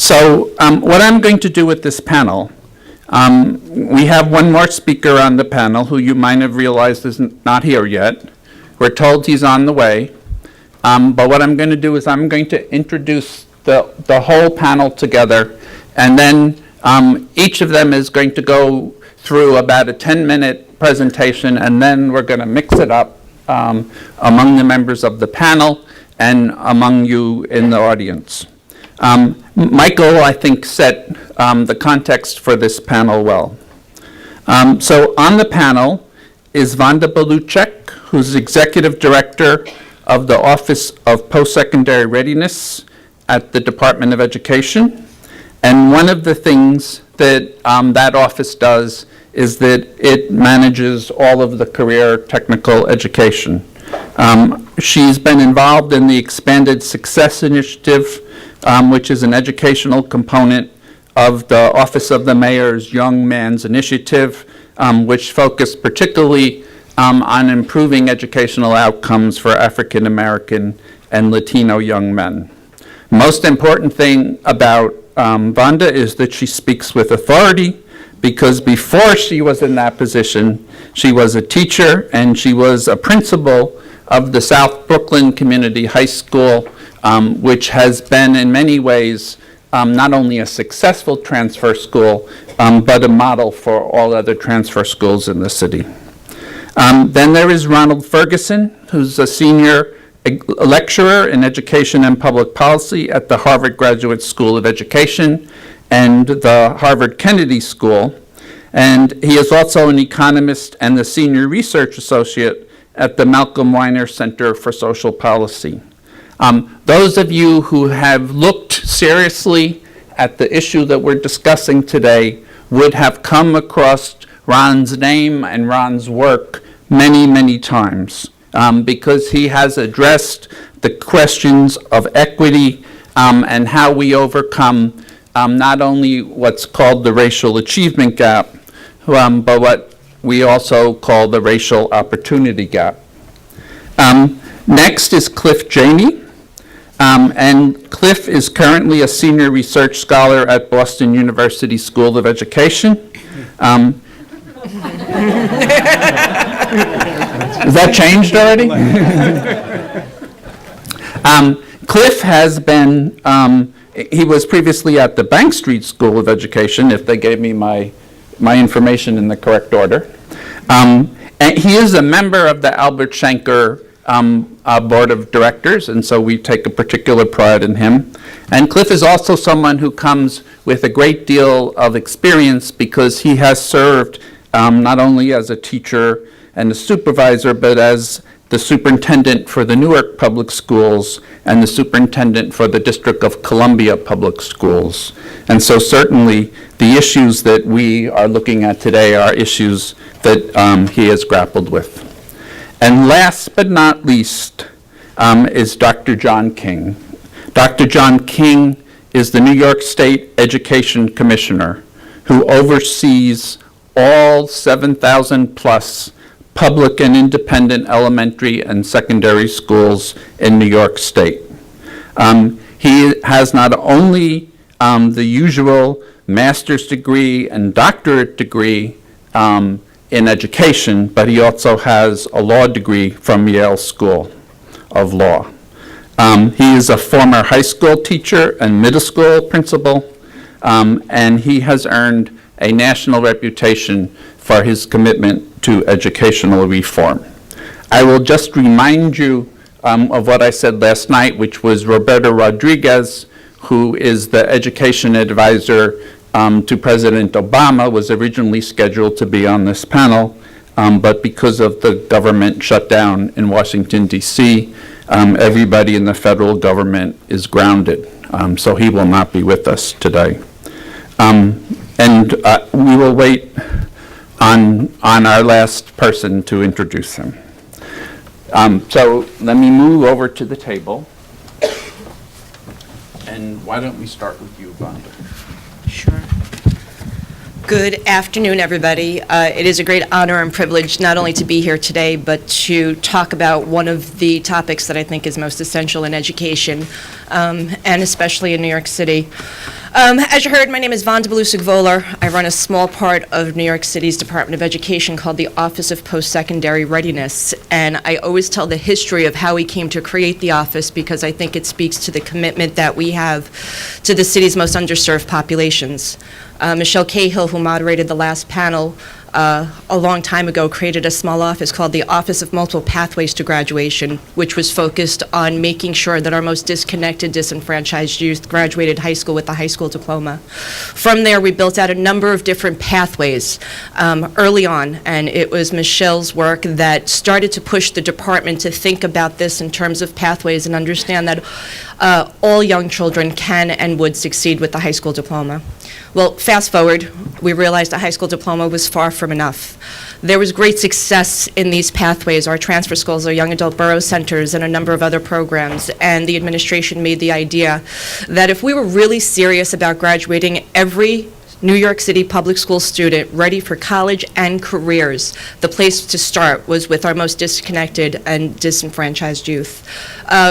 So what I'm going to do with this panel, we have one more speaker on the panel who you might have realized is not here yet. We're told he's on the way. But what I'm going to do is I'm going to introduce the whole panel together, and then each of them is going to go through about a 10-minute presentation, and then we're going to mix it up among the members of the panel and among you in the audience. Michael, I think, set the context for this panel well. So on the panel is Wanda Baluchek, who's Executive Director of the Office of Post-Secondary Readiness at the Department of Education. And one of the things that that office does is that it manages all of the career technical education. She's been involved in the Expanded Success Initiative, which is an educational component of the Office of the Mayor's Young Man's Initiative, which focused particularly on improving educational outcomes for African American and Latino young men. Most important thing about Wanda is that she speaks with authority, because before she was in that position, she was a teacher and she was a principal of the South Brooklyn Community High School, which has been in many ways not only a successful transfer school, but a model for all other transfer schools in the city. Then there is Ronald Ferguson, who's a senior lecturer in education and public policy at the Harvard Graduate School of Education and the Harvard Kennedy School. And he is also an economist and the senior research associate at the Malcolm Weiner Center for Social Policy. Those of you who have looked seriously at the issue that we're discussing today would have come across Ron's name and Ron's work many, many times, because he has addressed the questions of equity and how we overcome not only what's called the racial achievement gap, but what we also call the racial opportunity gap. Next is Cliff Janey. And Cliff is currently a senior research scholar at Boston University School of Education. Has that changed already? Cliff has been, he was previously at the Bank Street School of Education, if they gave me my information in the correct order. And he is a member of the Albert Shanker board of directors, and so we take a particular pride in him. And Cliff is also someone who comes with a great deal of experience, because he has served not only as a teacher and a supervisor, but as the superintendent for the Newark Public Schools and the superintendent for the District of Columbia Public Schools. And so certainly the issues that we are looking at today are issues that he has grappled with. And last but not least is Dr. John King. Dr. John King is the New York State Education Commissioner, who oversees all 7,000 plus public and independent elementary and secondary schools in New York State. He has not only the usual master's degree and doctorate degree in education, but he also has a law degree from Yale School of Law. He is a former high school teacher and middle school principal, and he has earned a national reputation for his commitment to educational reform. I will just remind you of what I said last night, which was Roberto Rodriguez, who is the education advisor to President Obama, was originally scheduled to be on this panel, but because of the government shutdown in Washington, D.C., everybody in the federal government is grounded, so he will not be with us today. And we will wait on our last person to introduce him. So let me move over to the table. And why don't we start with you, Wanda? Sure. Good afternoon, everybody. It is a great honor and privilege not only to be here today, but to talk about one of the topics that I think is most essential in education, and especially in New York City. As you heard, my name is Vonda Belusig-Voller. I run a small part of New York City's Department of Education called the Office of Post-Secondary Readiness. And I always tell the history of how we came to create the office because I think it speaks to the commitment that we have to the city's most underserved populations. Michelle Cahill, who moderated the last panel, a long time ago created a small office called the Office of Multiple Pathways to Graduation, which was focused on making sure that our most disconnected, disenfranchised youth graduated high school with a high school diploma. From there, we built out a number of different pathways early on, and it was Michelle's work that started to push the department to think about this in terms of pathways and understand that all young children can and would succeed with the high school diploma. Well, fast forward, we realized a high school diploma was far from enough. There was great success in these pathways, our transfer schools, our young adult borough centers, and a number of other programs, and the administration made the idea that if we were really serious about graduating every New York City public school student ready for college and careers, the place to start was with our most disconnected and disenfranchised youth.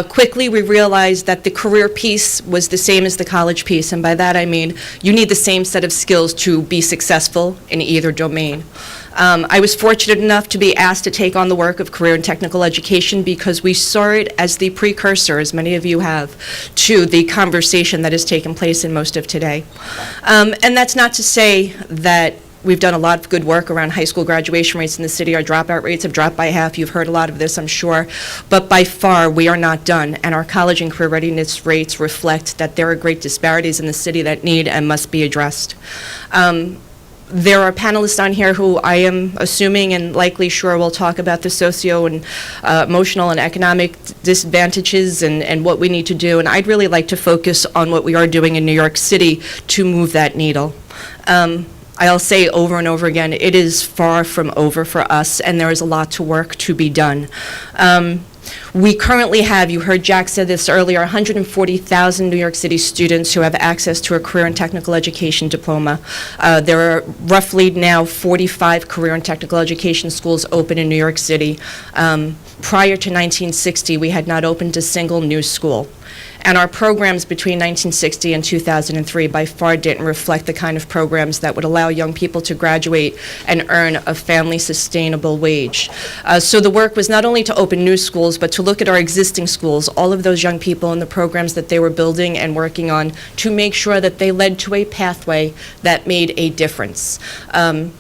Quickly, we realized that the career piece was the same as the college piece, and by that I mean you need the same set of skills to be successful in either domain. I was fortunate enough to be asked to take on the work of career and technical education because we saw it as the precursor, as many of you have, to the conversation that has taken place in most of today. And that's not to say that we've done a lot of good work around high school graduation rates in the city. Our dropout rates have dropped by half. You've heard a lot of this, I'm sure. But by far, we are not done. And our college and career readiness rates reflect that there are great disparities in the city that need and must be addressed. There are panelists on here who I am assuming and likely sure will talk about the socio and emotional and economic disadvantages and what we need to do. And I'd really like to focus on what we are doing in New York City to move that needle. I'll say over and over again, it is far from over for us, and there is a lot to work to be done. We currently have, you heard Jack say this earlier, 140,000 New York City students who have access to a career and technical education diploma. There are roughly now 45 career and technical education schools open in New York City. Prior to 1960, we had not opened a single new school. And our programs between 1960 and 2003 by far didn't reflect the kind of programs that would allow young people to graduate and earn a family sustainable wage. So the work was not only to open new schools, but to look at our existing schools, all of those young people and the programs that they were building and working on to make sure that they led to a pathway that made a difference.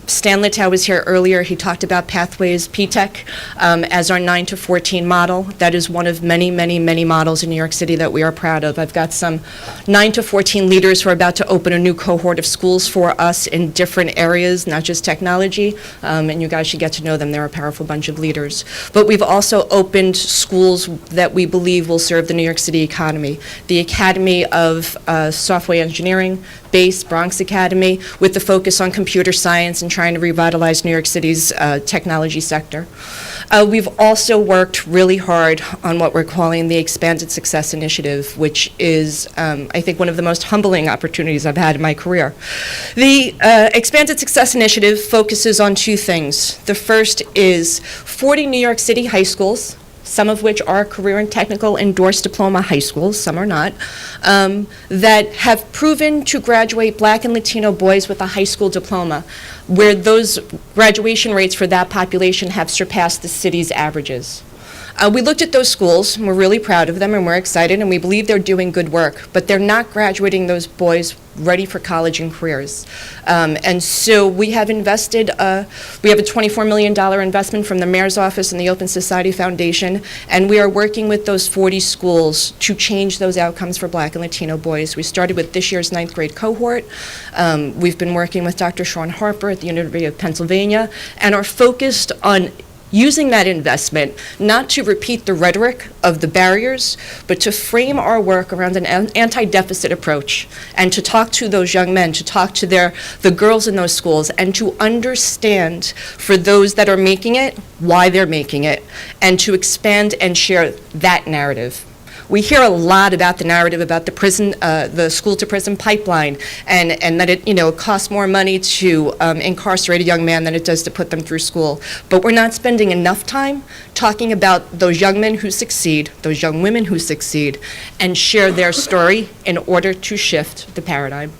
Stan Litow was here earlier. He talked about Pathways P-TECH as our 9 to 14 model. That is one of many, many, many models in New York City that we are proud of. I've got some 9 to 14 leaders who are about to open a new cohort of schools for us in different areas, not just technology, and you guys should get to know them. They're a powerful bunch of leaders. But we've also opened schools that we believe will serve the New York City economy. The Academy of Software Engineering, BASE, Bronx Academy, with the focus on computer science and trying to revitalize New York City's technology sector. We've also worked really hard on what we're calling the Expanded Success Initiative, which is, I think, one of the most humbling opportunities I've had in my career. The Expanded Success Initiative focuses on two things. The first is 40 New York City high schools, some of which are career and technical endorsed diploma high schools, some are not, that have proven to graduate Black and Latino boys with a high school diploma, where those graduation rates for that population have surpassed the city's averages. We looked at those schools, and we're really proud of them, and we're excited, and we believe they're doing good work, but they're not graduating those boys ready for college and careers. And so we have invested, we have a $24 million investment from the Mayor's Office and the Open Society Foundation, and we are working with those 40 schools to change those outcomes for Black and Latino boys. We started with this year's 9th grade cohort. We've been working with Dr. Sean Harper at the University of Pennsylvania, and are focused on using that investment not to repeat the rhetoric of the barriers, but to frame our work around an anti-deficit approach, and to talk to those young men, to talk to the girls in those schools, and to understand for those that are making it, why they're making it, and to expand and share that narrative. We hear a lot about the narrative about the prison, the school-to-prison pipeline, and that it costs more money to incarcerate a young man than it does to put them through school. But we're not spending enough time talking about those young men who succeed, those young women who succeed, and share their story in order to shift the paradigm.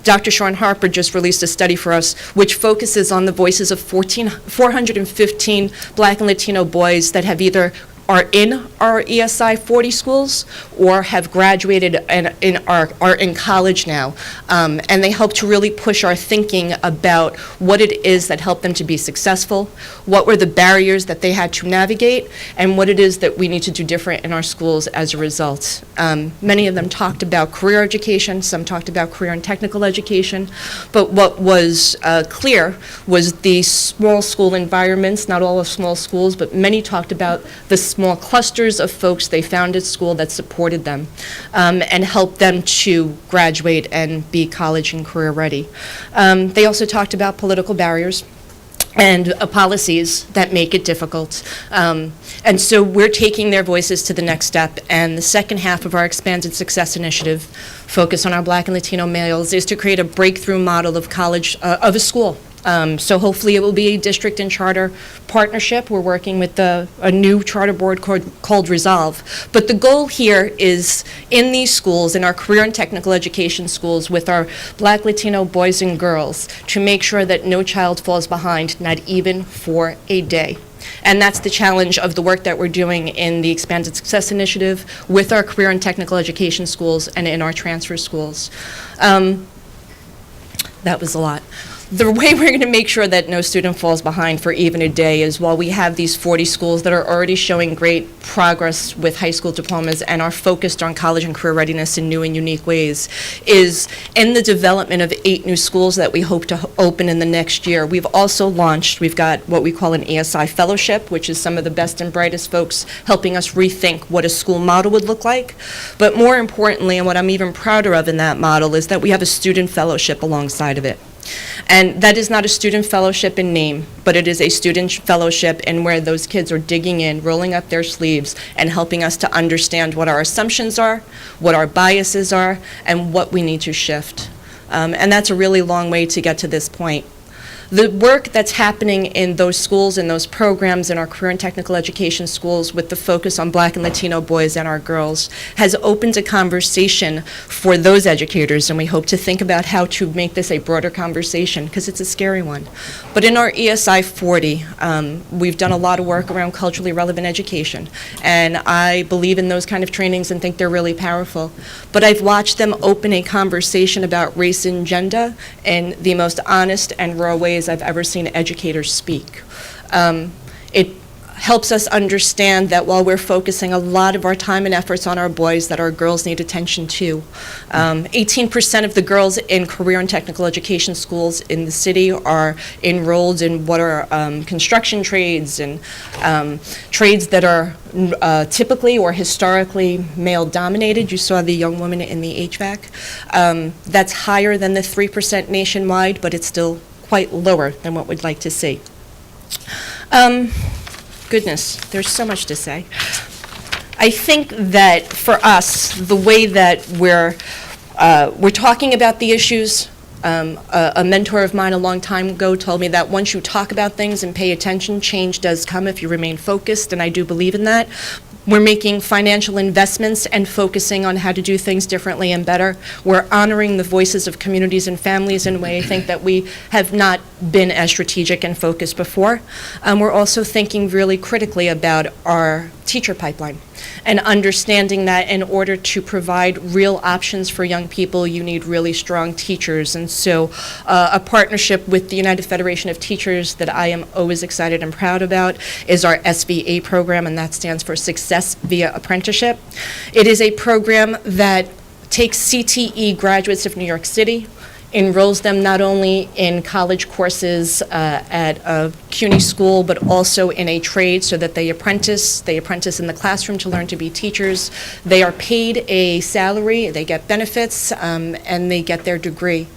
Dr. Sean Harper just released a study for us which focuses on the voices of 415 Black and Latino boys that have either are in our ESI 40 schools or have graduated and are in college now. And they help to really push our thinking about what it is that helped them to be successful, what were the barriers that they had to navigate, and what it is that we need to do different in our schools as a result. Many of them talked about career education, some talked about career and technical education, but what was clear was the small school environments, not all of small schools, but many talked about the small clusters of folks they found at school that supported them and helped them to graduate and be college and career ready. They also talked about political barriers and policies that make it difficult. And so we're taking their voices to the next step, and the second half of our Expanded Success Initiative, focus on our Black and Latino males, is to create a breakthrough model of college, of a school. So hopefully it will be a district and charter partnership. We're working with a new charter board called Resolve. But the goal here is in these schools, in our career and technical education schools with our Black Latino boys and girls, to make sure that no child falls behind, not even for a day. And that's the challenge of the work that we're doing in the Expanded Success Initiative with our career and technical education schools and in our transfer schools. That was a lot. The way we're going to make sure that no student falls behind for even a day is while we have these 40 schools that are already showing great progress with high school diplomas and are focused on college and career readiness in new and unique ways, is in the development of 8 new schools that we hope to open in the next year. We've also launched, we've got what we call an ESI fellowship, which is some of the best and brightest folks helping us rethink what a school model would look like. But more importantly, and what I'm even prouder of in that model, is that we have a student fellowship alongside of it. And that is not a student fellowship in name, but it is a student fellowship in where those kids are digging in, rolling up their sleeves, and helping us to understand what our assumptions are, what our biases are, and what we need to shift. And that's a really long way to get to this point. The work that's happening in those schools and those programs in our career and technical education schools with the focus on Black and Latino boys and our girls has opened a conversation for those educators, and we hope to think about how to make this a broader conversation because it's a scary one. But in our ESI 40, we've done a lot of work around culturally relevant education, and I believe in those kind of trainings and think they're really powerful. But I've watched them open a conversation about race and gender in the most honest and raw ways I've ever seen educators speak. It helps us understand that while we're focusing a lot of our time and efforts on our boys, that our girls need attention too. 18% of the girls in career and technical education schools in the city are enrolled in what are construction trades and trades that are typically or historically male-dominated. You saw the young woman in the HVAC. That's higher than the 3% nationwide, but it's still quite lower than what we'd like to see. Goodness, there's so much to say. I think that for us, the way that we're talking about the issues, a mentor of mine a long time ago told me that once you talk about things and pay attention, change does come if you remain focused, and I do believe in that. We're making financial investments and focusing on how to do things differently and better. We're honoring the voices of communities and families in a way I think that we have not been as strategic and focused before. We're also thinking really critically about our teacher pipeline and understanding that in order to provide real options for young people, you need really strong teachers. And so a partnership with the United Federation of Teachers that I am always excited and proud about is our SVA program, and that stands for Success Via Apprenticeship. It is a program that takes CTE graduates of New York City, enrolls them not only in college courses at a CUNY school, but also in a trade so that they apprentice in the classroom to learn to be teachers. They are paid a salary, they get benefits, and they get their degree.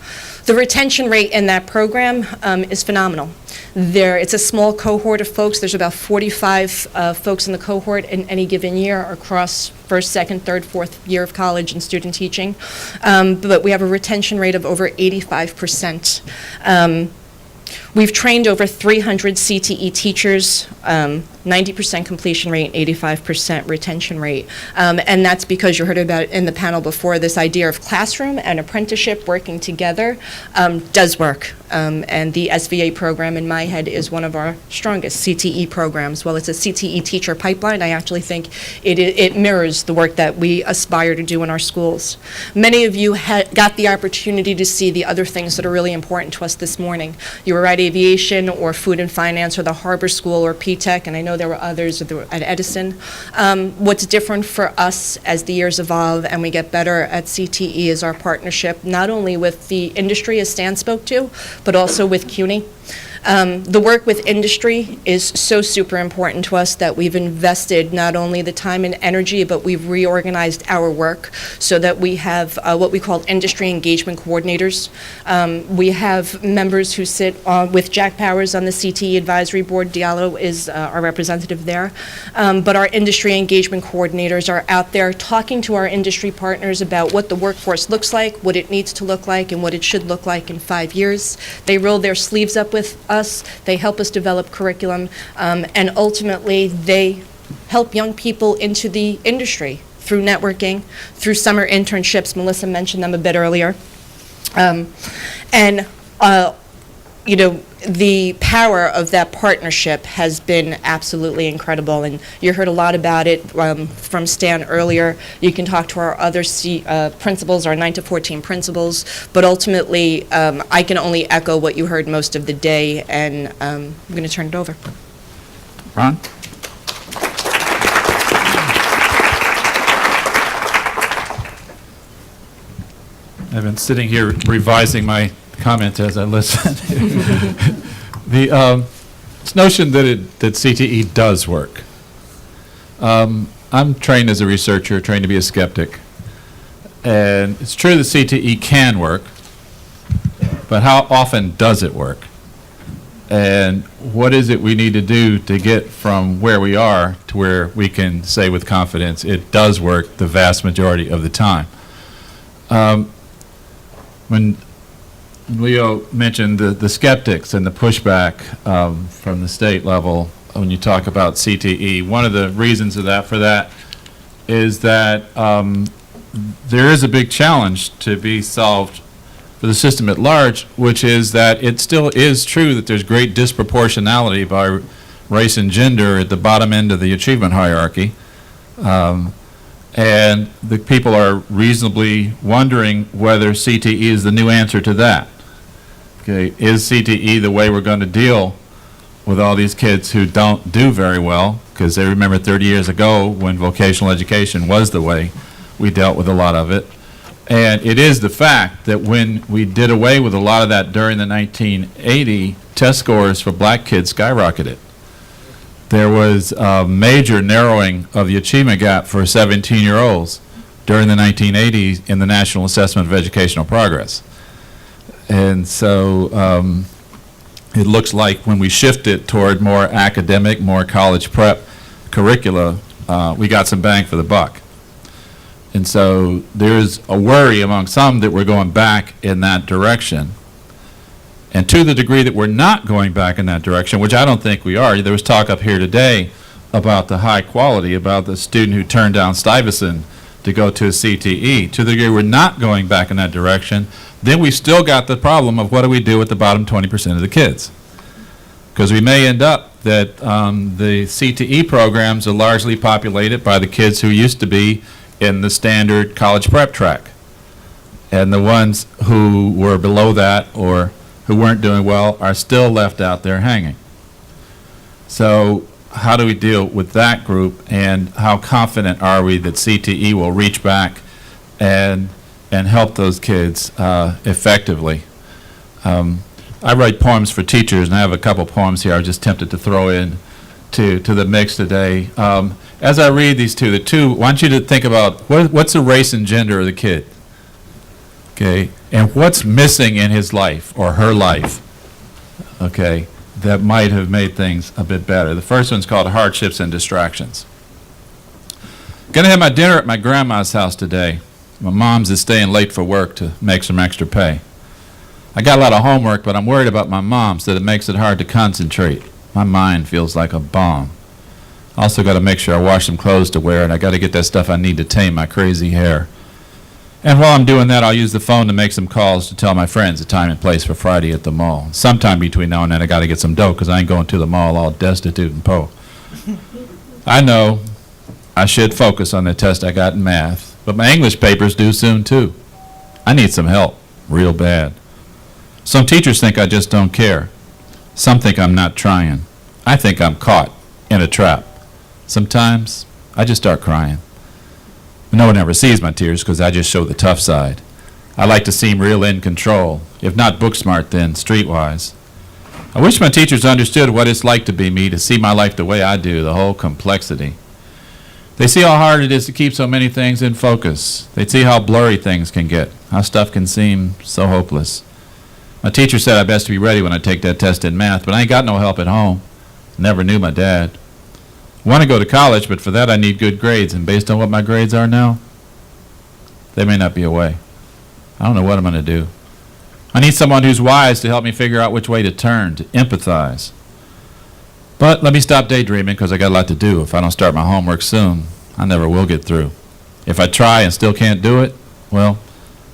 The retention rate in that program is phenomenal. It's a small cohort of folks. There's about 45 folks in the cohort in any given year across first, second, third, fourth year of college and student teaching. But we have a retention rate of over 85%. We've trained over 300 CTE teachers, 90% completion rate, 85% retention rate. And that's because you heard about it in the panel before, this idea of classroom and apprenticeship working together does work. And the SVA program in my head is one of our strongest CTE programs. While it's a CTE teacher pipeline, I actually think it mirrors the work that we aspire to do in our schools. Many of you got the opportunity to see the other things that are really important to us this morning. You were at Aviation or Food and Finance or the Harbor School or P-Tech, and I know there were others at Edison. What's different for us as the years evolve and we get better at CTE is our partnership, not only with the industry, as Stan spoke to, but also with CUNY. The work with industry is so super important to us that we've invested not only the time and energy, but we've reorganized our work so that we have what we call industry engagement coordinators. We have members who sit with Jack Powers on the CTE advisory board. Diallo is our representative there. But our industry engagement coordinators are out there talking to our industry partners about what the workforce looks like, what it needs to look like, and what it should look like in 5 years. They roll their sleeves up with us, they help us develop curriculum, and ultimately they help young people into the industry through networking, through summer internships. Melissa mentioned them a bit earlier. You know, the power of that partnership has been absolutely incredible, and you heard a lot about it from Stan earlier. You can talk to our other principals, our 9 to 14 principals, but ultimately I can only echo what you heard most of the day, and I'm going to turn it over. Ron? I've been sitting here revising my comment as I listen. This notion that CTE does work. I'm trained as a researcher, trained to be a skeptic. And it's true that CTE can work, but how often does it work? And what is it we need to do to get from where we are to where we can say with confidence it does work the vast majority of the time? When Leo mentioned the skeptics and the pushback from the state level when you talk about CTE, one of the reasons for that is that there is a big challenge to be solved for the system at large, which is that it still is true that there's great disproportionality by race and gender at the bottom end of the achievement hierarchy. And the people are reasonably wondering whether CTE is the new answer to that. Okay, is CTE the way we're going to deal with all these kids who don't do very well? Because they remember 30 years ago when vocational education was the way we dealt with a lot of it. And it is the fact that when we did away with a lot of that during the 1980, test scores for black kids skyrocketed. There was a major narrowing of the achievement gap for 17-year-olds during the 1980s in the National Assessment of Educational Progress. And so it looks like when we shifted toward more academic, more college prep curricula, we got some bang for the buck. And so there's a worry among some that we're going back in that direction. And to the degree that we're not going back in that direction, which I don't think we are, there was talk up here today about the high quality, about the student who turned down Stuyvesant to go to a CTE. To the degree we're not going back in that direction, then we still got the problem of what do we do with the bottom 20% of the kids? Because we may end up that the CTE programs are largely populated by the kids who used to be in the standard college prep track. And the ones who were below that or who weren't doing well are still left out there hanging. So how do we deal with that group, and how confident are we that CTE will reach back and help those kids effectively? The I write poems for teachers, and I have a couple poems here I was just tempted to throw in to the mix today. As I read these two, I want you to think about what's the race and gender of the kid, okay, and what's missing in his life or her life, okay, that might have made things a bit better. The first one's called Hardships and Distractions. Going to have my dinner at my grandma's house today. My mom's is staying late for work to make some extra pay. I got a lot of homework, but I'm worried about my mom, so that it makes it hard to concentrate. My mind feels like a bomb. Also got to make sure I wash some clothes to wear, and I got to get that stuff I need to tame my crazy hair. And while I'm doing that, I'll use the phone to make some calls to tell my friends the time and place for Friday at the mall. Sometime between now and then, I got to get some dough, because I ain't going to the mall all destitute and po. I know I should focus on the test I got in math, but my English paper's due soon, too. I need some help, real bad. Some teachers think I just don't care. Some think I'm not trying. I think I'm caught in a trap. Sometimes I just start crying. No one ever sees my tears because I just show the tough side. I like to seem real in control, if not book smart, then streetwise. I wish my teachers understood what it's like to be me, to see my life the way I do, the whole complexity. They see how hard it is to keep so many things in focus. They see how blurry things can get, how stuff can seem so hopeless. My teacher said I best be ready when I take that test in math, but I ain't got no help at home. Never knew my dad. Want to go to college, but for that I need good grades, and based on what my grades are now, they may not be away. I don't know what I'm going to do. I need someone who's wise to help me figure out which way to turn, to empathize. But let me stop daydreaming, because I got a lot to do. If I don't start my homework soon, I never will get through. If I try and still can't do it, well,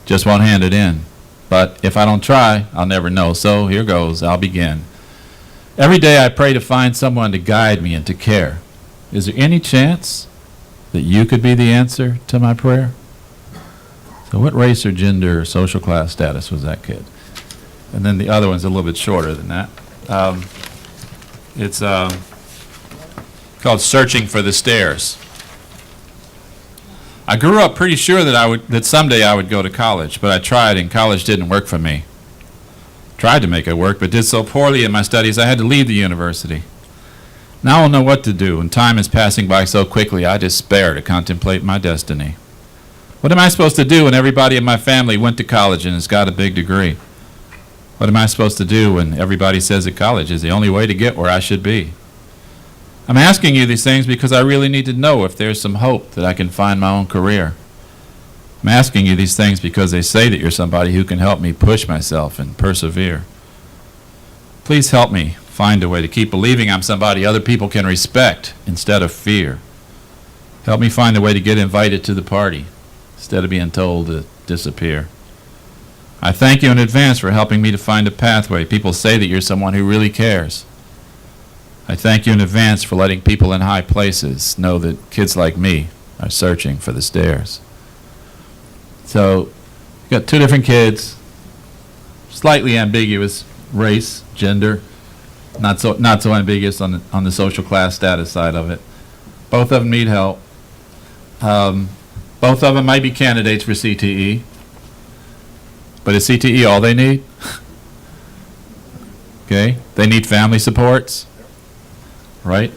just won't hand it in. But if I don't try, I'll never know. So here goes. I'll begin. Every day I pray to find someone to guide me and to care. Is there any chance that you could be the answer to my prayer? So what race or gender or social class status was that kid? And then the other one's a little bit shorter than that. It's called Searching for the Stairs. I grew up pretty sure that someday I would go to college, but I tried and college didn't work for me. Tried to make it work, but did so poorly in my studies I had to leave the university. Now I don't know what to do, and time is passing by so quickly I despair to contemplate my destiny. What am I supposed to do when everybody in my family went to college and has got a big degree? What am I supposed to do when everybody says that college is the only way to get where I should be? I'm asking you these things because I really need to know if there's some hope that I can find my own career. I'm asking you these things because they say that you're somebody who can help me push myself and persevere. Please help me find a way to keep believing I'm somebody other people can respect instead of fear. Help me find a way to get invited to the party instead of being told to disappear. I thank you in advance for helping me to find a pathway. People say that you're someone who really cares. I thank you in advance for letting people in high places know that kids like me are searching for the stairs. So, you got two different kids, slightly ambiguous race, gender, not so ambiguous on the social class status side of it. Both of them need help. Both of them might be candidates for CTE, but is CTE all they need? Okay, they need family supports. Right?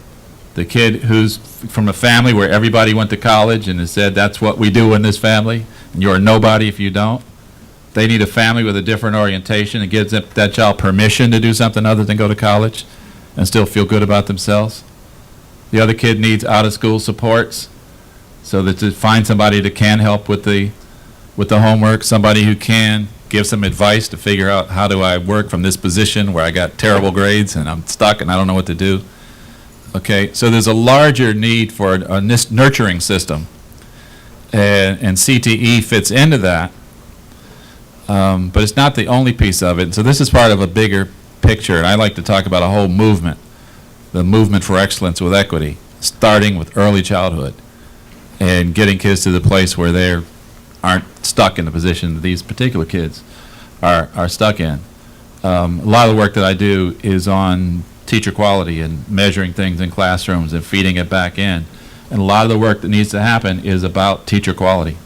The kid who's from a family where everybody went to college and has said that's what we do in this family, and you're a nobody if you don't. They need a family with a different orientation and gives that child permission to do something other than go to college and still feel good about themselves. The other kid needs out-of-school supports so that to find somebody that can help with the homework, somebody who can give some advice to figure out how do I work from this position where I got terrible grades and I'm stuck and I don't know what to do. Okay, so there's a larger need for a nurturing system, and CTE fits into that, but it's not the only piece of it. So this is part of a bigger picture, and I like to talk about a whole movement, the movement for excellence with equity, starting with early childhood and getting kids to the place where they aren't stuck in the position that these particular kids are stuck in. A lot of the work that I do is on teacher quality and measuring things in classrooms and feeding it back in. And a lot of the work that needs to happen is about teacher quality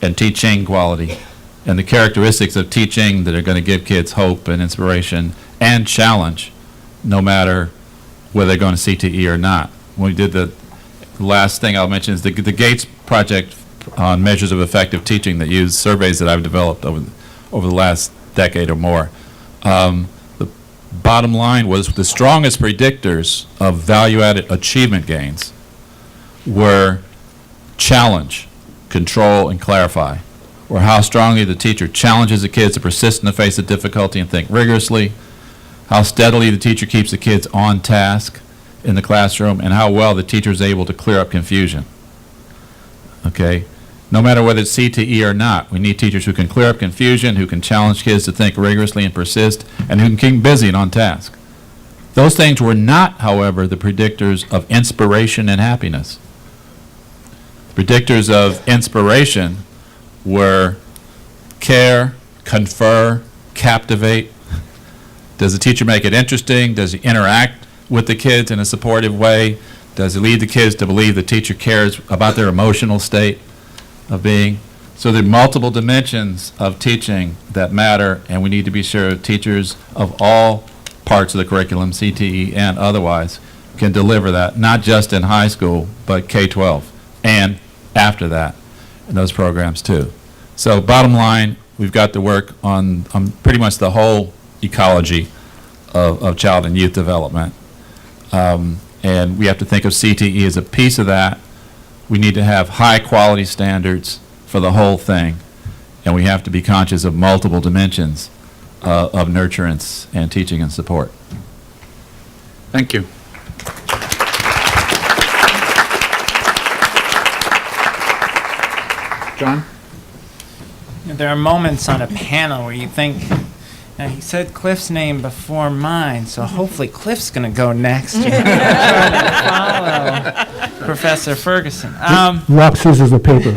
and teaching quality and the characteristics of teaching that are going to give kids hope and inspiration and challenge, no matter whether they're going to CTE or not. When we did the last thing I'll mention is the Gates project on measures of effective teaching that used surveys that I've developed over the last decade or more. The bottom line was the strongest predictors of value-added achievement gains were challenge, control, and clarify, or how strongly the teacher challenges the kids to persist in the face of difficulty and think rigorously, how steadily the teacher keeps the kids on task in the classroom, and how well the teacher is able to clear up confusion. Okay? No matter whether it's CTE or not, we need teachers who can clear up confusion, who can challenge kids to think rigorously and persist, and who can keep busy and on task. Those things were not, however, the predictors of inspiration and happiness. The predictors of inspiration were care, confer, captivate. Does the teacher make it interesting? Does he interact with the kids in a supportive way? Does he lead the kids to believe the teacher cares about their emotional state of being? So there are multiple dimensions of teaching that matter, and we need to be sure teachers of all parts of the curriculum, CTE and otherwise, can deliver that, not just in high school, but K-12, and after that, in those programs too. So bottom line, we've got to work on pretty much the whole ecology of child and youth development. And we have to think of CTE as a piece of that. We need to have high quality standards for the whole thing. And we have to be conscious of multiple dimensions of nurturance and teaching and support. Thank you. John? There are moments on a panel where you think, now he said Cliff's name before mine, so hopefully Cliff's going to go next. Try to follow Professor Ferguson. Rock, scissors, or paper.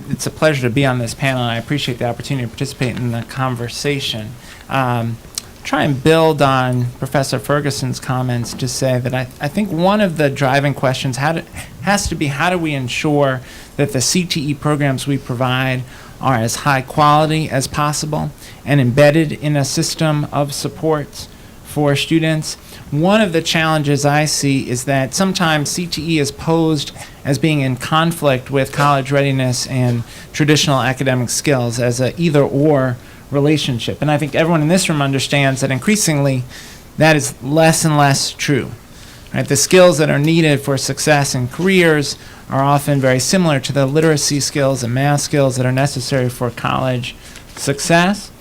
It's a pleasure to be on this panel, and I appreciate the opportunity to participate in the conversation. Try and build on Professor Ferguson's comments to say that I think one of the driving questions has to be how do we ensure that the CTE programs we provide are as high quality as possible and embedded in a system of supports for students. One of the challenges I see is that sometimes CTE is posed as being in conflict with college readiness and traditional academic skills as a either-or relationship. And I think everyone in this room understands that increasingly that is less and less true. Right? The skills that are needed for success in careers are often very similar to the literacy skills and math skills that are necessary for college success.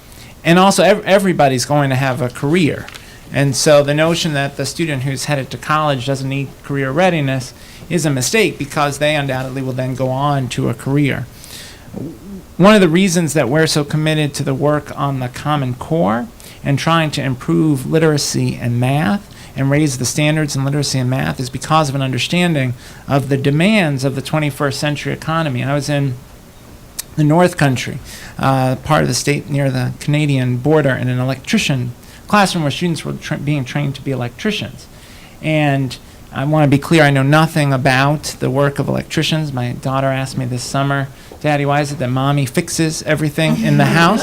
And also everybody's going to have a career. And so the notion that the student who's headed to college doesn't need career readiness is a mistake, because they undoubtedly will then go on to a career. One of the reasons that we're so committed to the work on the Common Core and trying to improve literacy and math and raise the standards in literacy and math is because of an understanding of the demands of the 21st century economy. I was in the North Country, part of the state near the Canadian border, in an electrician classroom where students were being trained to be electricians. And I want to be clear, I know nothing about the work of electricians. My daughter asked me this summer, Daddy, why is it that Mommy fixes everything in the house?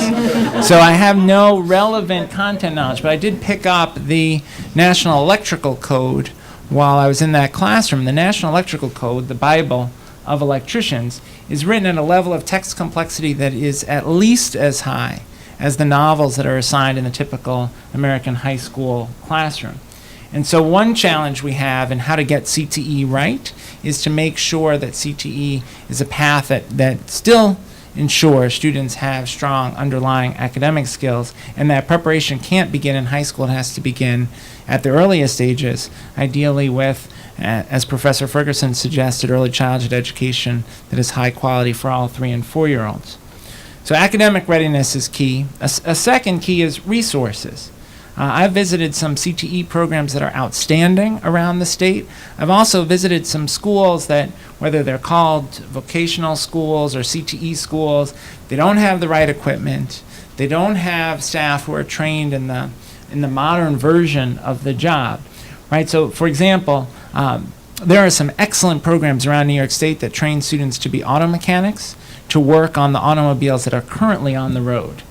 So I have no relevant content knowledge, but I did pick up the National Electrical Code while I was in that classroom. The National Electrical Code, the Bible of electricians, is written at a level of text complexity that is at least as high as the novels that are assigned in the typical American high school classroom. And so one challenge we have in how to get CTE right is to make sure that CTE is a path that still ensures students have strong underlying academic skills, and that preparation can't begin in high school. It has to begin at the earliest stages, ideally with, as Professor Ferguson suggested, early childhood education that is high quality for all 3- and 4-year-olds. So academic readiness is key. A second key is resources. I've visited some CTE programs that are outstanding around the state. I've also visited some schools that, whether they're called vocational schools or CTE schools, they don't have the right equipment. They don't have staff who are trained in the modern version of the job. Right? So, for example, There are some excellent programs around New York State that train students to be auto mechanics, to work on the automobiles that are currently on the road,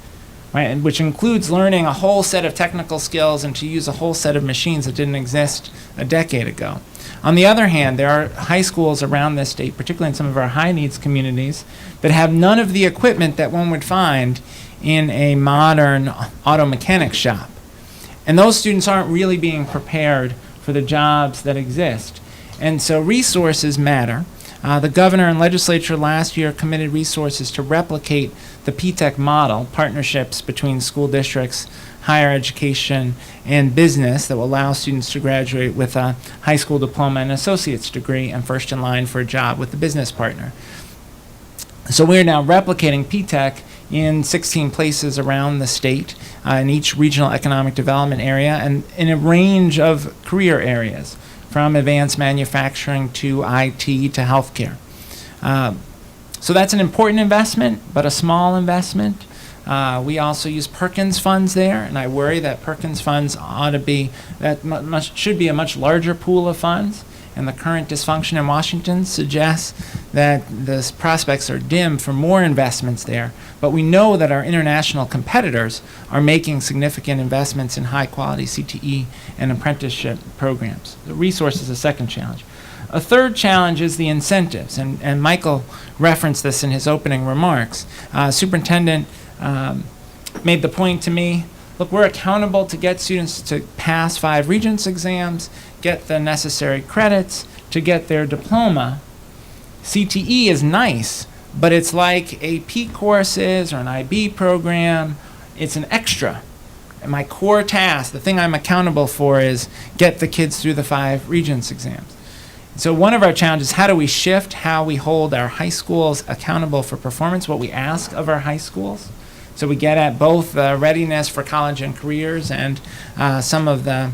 right? And which includes learning a whole set of technical skills and to use a whole set of machines that didn't exist a decade ago. On the other hand, there are high schools around this state, particularly in some of our high-needs communities, that have none of the equipment that one would find in a modern auto mechanic shop. And those students aren't really being prepared for the jobs that exist. And so resources matter. The governor and legislature last year committed resources to replicate the P-TECH model, partnerships between school districts, higher education, and business that will allow students to graduate with a high school diploma and associate's degree and first in line for a job with a business partner. So we're now replicating P-TECH in 16 places around the state, in each regional economic development area, and in a range of career areas, from advanced manufacturing to IT to healthcare. So that's an important investment, but a small investment. We also use Perkins funds there, and I worry that Perkins funds ought to be, should be a much larger pool of funds. And the current dysfunction in Washington suggests that the prospects are dim for more investments there. But we know that our international competitors are making significant investments in high-quality CTE and apprenticeship programs. The resource is a second challenge. A third challenge is the incentives, and Michael referenced this in his opening remarks. Superintendent made the point to me, look, we're accountable to get students to pass 5 Regents exams, get the necessary credits to get their diploma. CTE is nice, but it's like AP courses or an IB program. It's an extra. And my core task, the thing I'm accountable for, is get the kids through the 5 Regents exams. So one of our challenges is how do we shift how we hold our high schools accountable for performance, what we ask of our high schools. So we get at both readiness for college and careers and some of the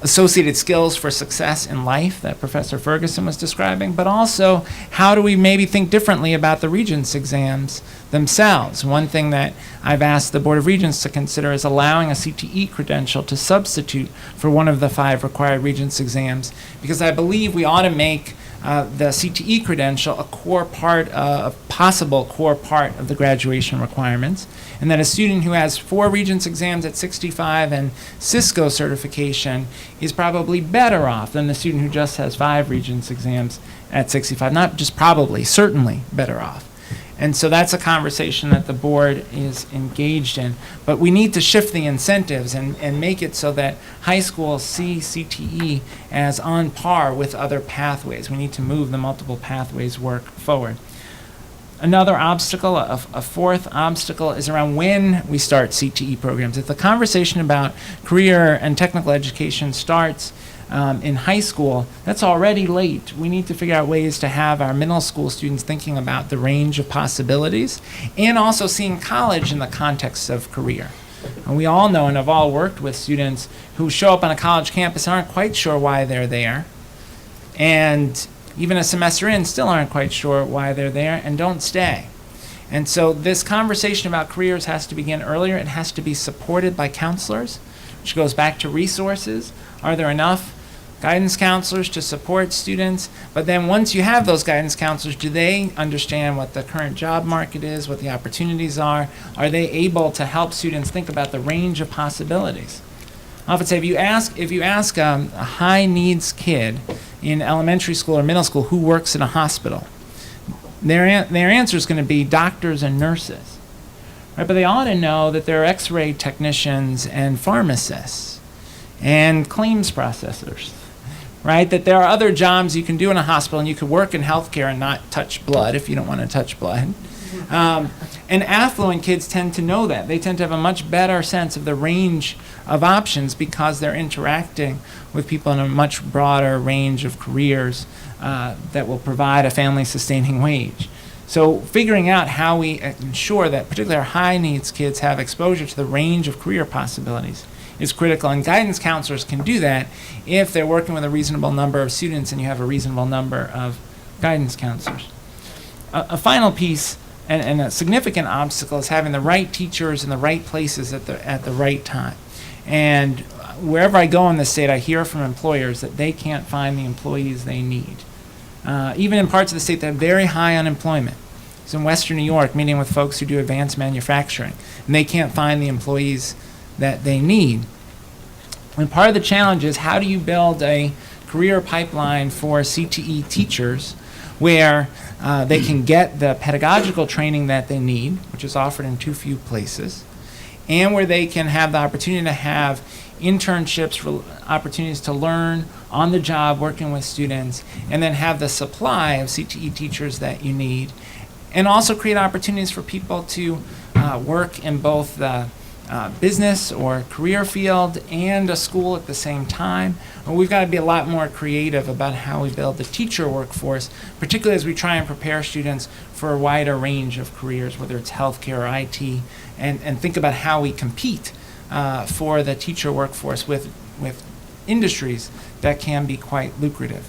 associated skills for success in life that Professor Ferguson was describing, but also how do we maybe think differently about the Regents exams themselves. One thing that I've asked the Board of Regents to consider is allowing a CTE credential to substitute for one of the 5 required Regents exams, because I believe we ought to make the CTE credential a core part, a possible core part of the graduation requirements, and that a student who has 4 Regents exams at 65 and Cisco certification is probably better off than the student who just has 5 Regents exams at 65. Not just probably, certainly better off. And so that's a conversation that the board is engaged in. But we need to shift the incentives and make it so that high schools see CTE as on par with other pathways. We need to move the multiple pathways work forward. Another obstacle, a fourth obstacle, is around when we start CTE programs. If the conversation about career and technical education starts in high school, that's already late. We need to figure out ways to have our middle school students thinking about the range of possibilities and also seeing college in the context of career. And we all know and have all worked with students who show up on a college campus and aren't quite sure why they're there, and even a semester in still aren't quite sure why they're there and don't stay. And so this conversation about careers has to begin earlier. It has to be supported by counselors, which goes back to resources. Are there enough guidance counselors to support students? But then once you have those guidance counselors, do they understand what the current job market is, what the opportunities are? Are they able to help students think about the range of possibilities? I often say if you ask a high needs kid in elementary school or middle school who works in a hospital, their answer is going to be doctors and nurses. Right? But they ought to know that there are x-ray technicians and pharmacists and claims processors, right? That there are other jobs you can do in a hospital, and you could work in healthcare and not touch blood if you don't want to touch blood. And affluent kids tend to know that. They tend to have a much better sense of the range of options because they're interacting with people in a much broader range of careers that will provide a family-sustaining wage. So figuring out how we ensure that particularly our high-needs kids have exposure to the range of career possibilities is critical, and guidance counselors can do that if they're working with a reasonable number of students and you have a reasonable number of guidance counselors. A final piece and a significant obstacle is having the right teachers in the right places at the right time. And wherever I go in the state, I hear from employers that they can't find the employees they need. Even in parts of the state that have very high unemployment. So in Western New York, meeting with folks who do advanced manufacturing, and they can't find the employees that they need. And part of the challenge is, how do you build a career pipeline for CTE teachers where they can get the pedagogical training that they need, which is offered in too few places, and where they can have the opportunity to have internships, opportunities to learn on the job working with students, and then have the supply of CTE teachers that you need, and also create opportunities for people to work in both the business or career field and a school at the same time. And we've got to be a lot more creative about how we build the teacher workforce, particularly as we try and prepare students for a wider range of careers, whether it's healthcare or IT, and think about how we compete for the teacher workforce with industries that can be quite lucrative.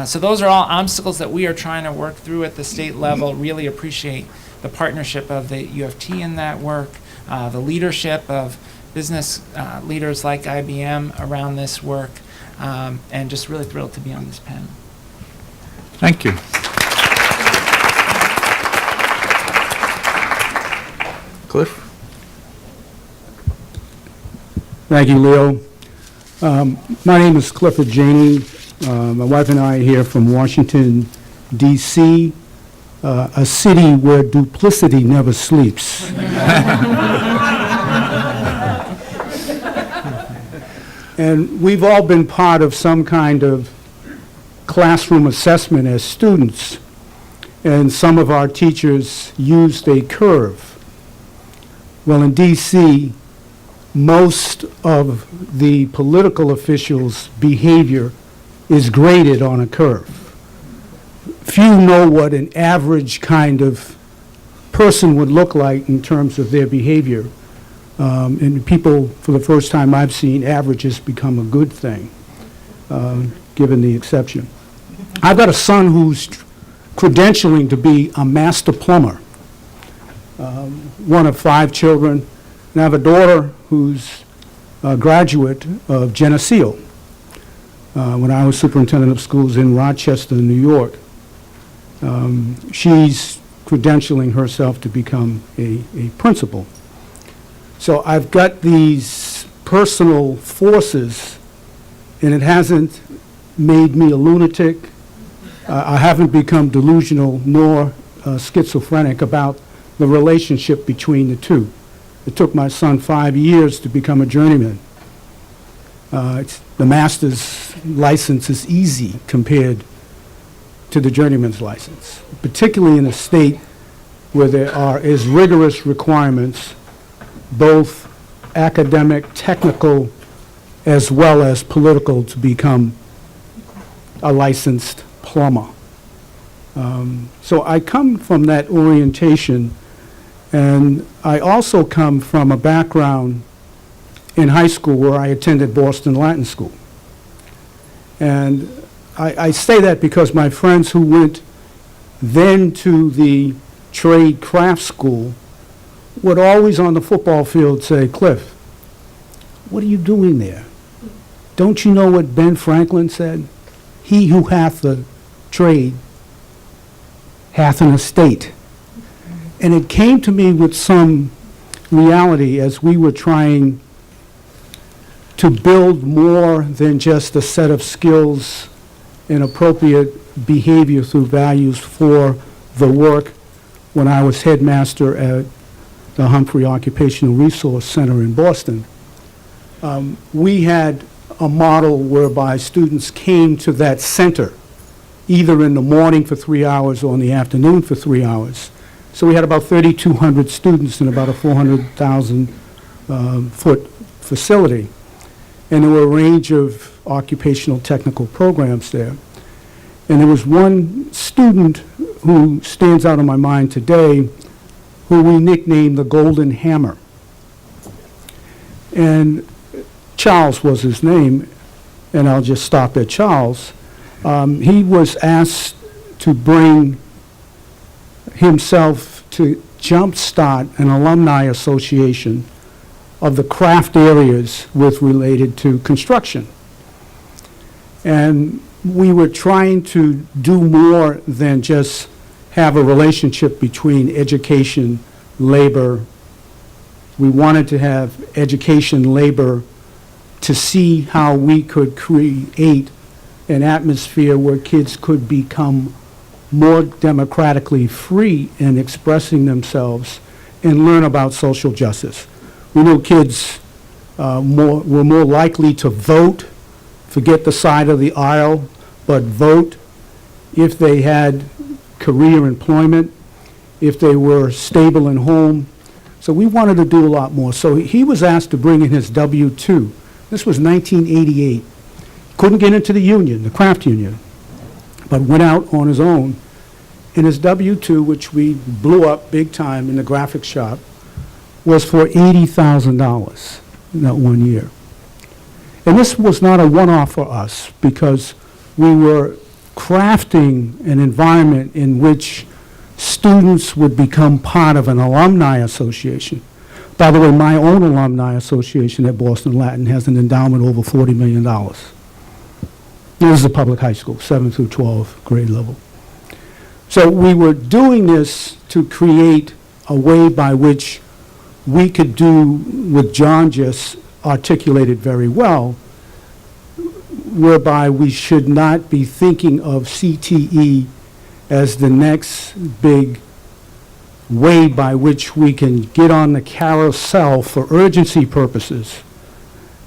So those are all obstacles that we are trying to work through at the state level. Really appreciate the partnership of the U of T in that work, the leadership of business leaders like IBM around this work, and just really thrilled to be on this panel. Thank you. Cliff? Thank you, Leo. My name is Clifford Janey. My wife and I are here from Washington, D.C., a city where duplicity never sleeps. And we've all been part of some kind of classroom assessment as students, and some of our teachers used a curve. Well, in D.C., most of the political officials' behavior is graded on a curve. Few know what an average kind of person would look like in terms of their behavior. And people, for the first time I've seen, averages become a good thing, given the exception. I've got a son who's credentialing to be a master plumber, one of 5 children. And I have a daughter who's a graduate of Geneseo. When I was superintendent of schools in Rochester, New York, she's credentialing herself to become a principal. So I've got these personal forces, and it hasn't made me a lunatic. I haven't become delusional nor schizophrenic about the relationship between the two. It took my son 5 years to become a journeyman. The master's license is easy compared to the journeyman's license, particularly in a state where there are as rigorous requirements, both academic, technical, as well as political, to become a licensed plumber. So I come from that orientation, and I also come from a background in high school where I attended Boston Latin School. And I say that because my friends who went then to the trade craft school would always on the football field say, "Cliff, what are you doing there? Don't you know what Ben Franklin said? He who hath the trade hath an estate." And it came to me with some reality as we were trying to build more than just a set of skills and appropriate behavior through values for the work when I was headmaster at the Humphrey Occupational Resource Center in Boston. We had a model whereby students came to that center either in the morning for 3 hours or in the afternoon for 3 hours. So we had about 3,200 students in about a 400,000 foot facility. And there were a range of occupational technical programs there. And there was one student who stands out in my mind today who we nicknamed the Golden Hammer. And Charles was his name, and I'll just stop at Charles. He was asked to bring himself to jumpstart an alumni association of the craft areas with related to construction. And we were trying to do more than just have a relationship between education, labor. We wanted to have education, labor, to see how we could create an atmosphere where kids could become more democratically free in expressing themselves and learn about social justice. We knew kids were more likely to vote, forget the side of the aisle, but vote if they had career employment, if they were stable in home. So we wanted to do a lot more. So he was asked to bring in his W-2. This was 1988. Couldn't get into the union, the craft union, but went out on his own. And his W-2, which we blew up big time in the graphic shop, was for $80,000 in that 1 year. And this was not a one-off for us, because we were crafting an environment in which students would become part of an alumni association. By the way, my own alumni association at Boston Latin has an endowment over $40 million. This is a public high school, 7 through 12 grade level. So we were doing this to create a way by which we could do what John just articulated very well, whereby we should not be thinking of CTE as the next big way by which we can get on the carousel for urgency purposes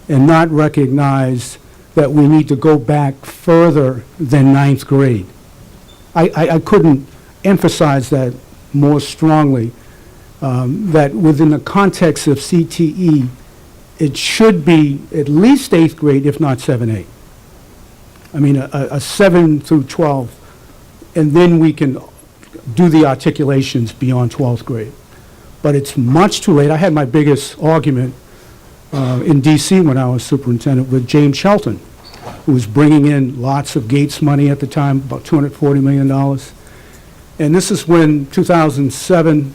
and not recognize that we need to go back further than ninth grade. I couldn't emphasize that more strongly, that within the context of CTE, it should be at least eighth grade, if not 7, 8. I mean, a 7 through 12, and then we can do the articulations beyond 12th grade. But it's much too late. I had my biggest argument in D.C. when I was superintendent with James Shelton, who was bringing in lots of Gates money at the time, about $240 million. And this is when, 2007,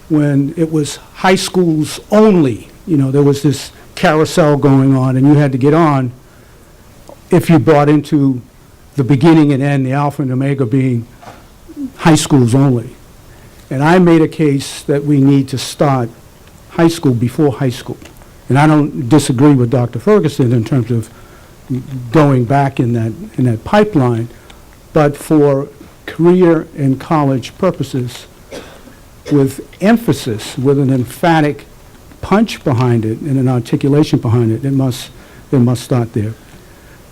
when it was high schools only. You know, there was this carousel going on, and you had to get on if you bought into the beginning and end, the alpha and omega being high schools only. And I made a case that we need to start high school before high school. And I don't disagree with Dr. Ferguson in terms of going back in that pipeline, but for career and college purposes, with emphasis, with an emphatic punch behind it and an articulation behind it, it must start there.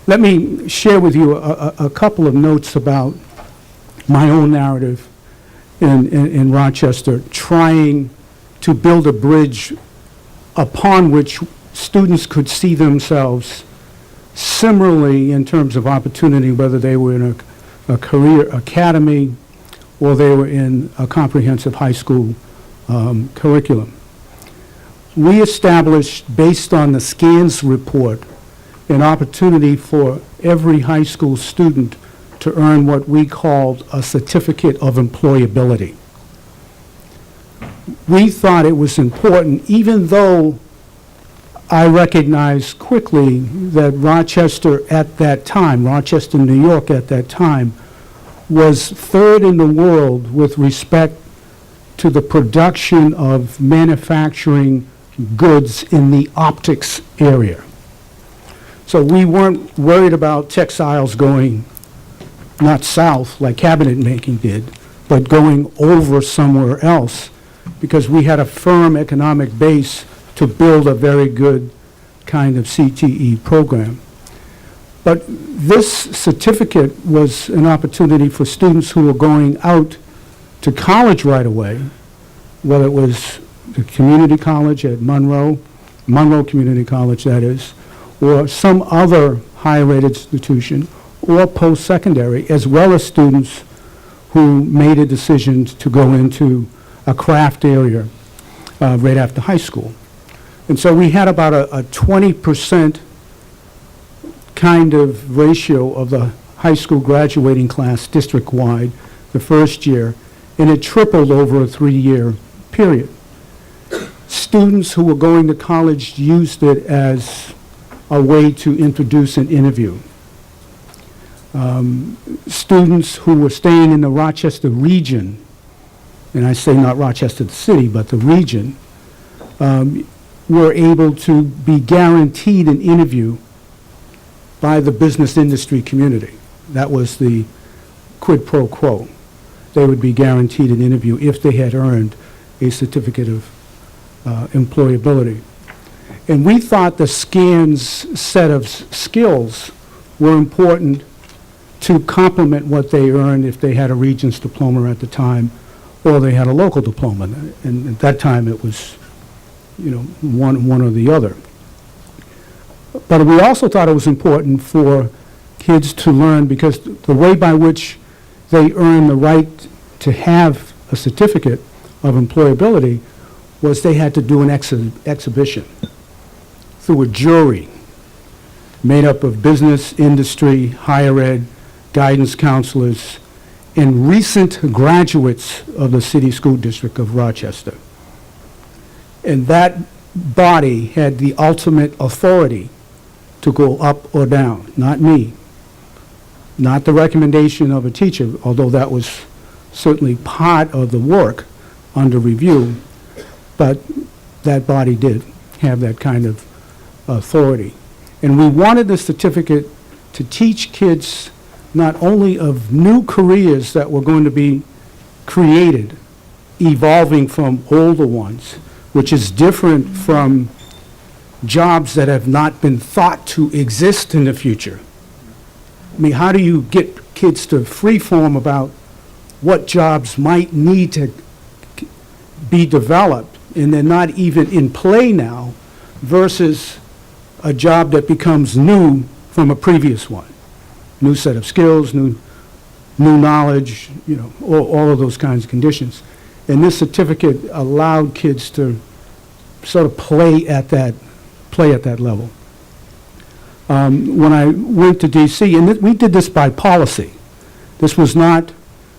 Let me share with you a couple of notes about my own narrative in Rochester, trying to build a bridge upon which students could see themselves similarly in terms of opportunity, whether they were in a career academy or they were in a comprehensive high school curriculum. We established, based on the SCANS report, an opportunity for every high school student to earn what we called a certificate of employability. We thought it was important, even though I recognized quickly that Rochester at that time, Rochester, New York at that time, was third in the world with respect to the production of manufacturing goods in the optics area. So we weren't worried about textiles going not south like cabinet making did, but going over somewhere else, because we had a firm economic base to build a very good kind of CTE program. But this certificate was an opportunity for students who were going out to college right away, whether it was the community college at Monroe Community College, that is, or some other higher ed institution, or post-secondary, as well as students who made a decision to go into a craft area right after high school. And so we had about a 20% kind of ratio of the high school graduating class district-wide the first year, and it tripled over a 3-year period. Students who were going to college used it as a way to introduce an interview. Students who were staying in the Rochester region, and I say not Rochester the city, but the region, were able to be guaranteed an interview by the business industry community. That was the quid pro quo. They would be guaranteed an interview if they had earned a certificate of employability. And we thought the SCAN's set of skills were important to complement what they earned if they had a Regents diploma at the time, or they had a local diploma. And at that time, it was, one or the other. But we also thought it was important for kids to learn, because the way by which they earn the right to have a certificate of employability was they had to do an exhibition through a jury made up of business, industry, higher ed, guidance counselors, and recent graduates of the City School District of Rochester. And that body had the ultimate authority to go up or down, not me, not the recommendation of a teacher, although that was certainly part of the work under review, but that body did have that kind of authority. And we wanted the certificate to teach kids not only of new careers that were going to be created, evolving from older ones, which is different from jobs that have not been thought to exist in the future. I mean, how do you get kids to freeform about what jobs might need to be developed, and they're not even in play now, versus a job that becomes new from a previous one? New set of skills, new knowledge, all of those kinds of conditions. And this certificate allowed kids to sort of play at that level. When I went to DC, and we did this by policy. This was not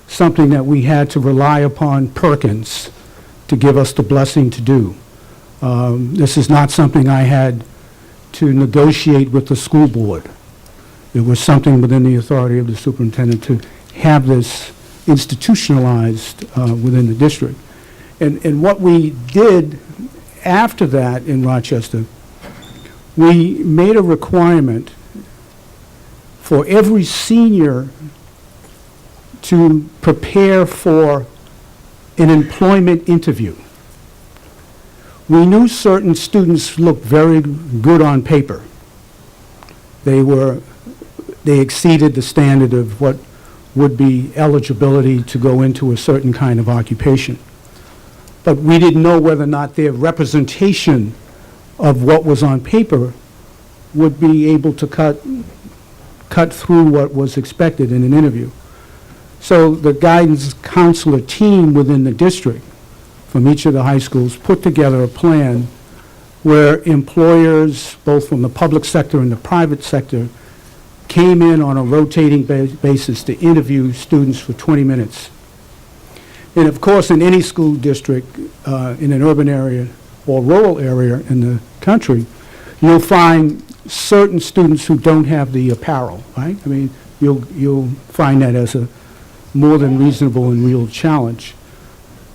something that we had to rely upon Perkins to give us the blessing to do. This is not something I had to negotiate with the school board. It was something within the authority of the superintendent to have this institutionalized within the district. And what we did after that in Rochester, we made a requirement for every senior to prepare for an employment interview. We knew certain students looked very good on paper. They exceeded the standard of what would be eligibility to go into a certain kind of occupation. But we didn't know whether or not their representation of what was on paper would be able to cut through what was expected in an interview. So the guidance counselor team within the district from each of the high schools put together a plan where employers, both from the public sector and the private sector, came in on a rotating basis to interview students for 20 minutes. And of course, in any school district, in an urban area or rural area in the country, you'll find certain students who don't have the apparel, right? I mean, you'll find that as a more than reasonable and real challenge.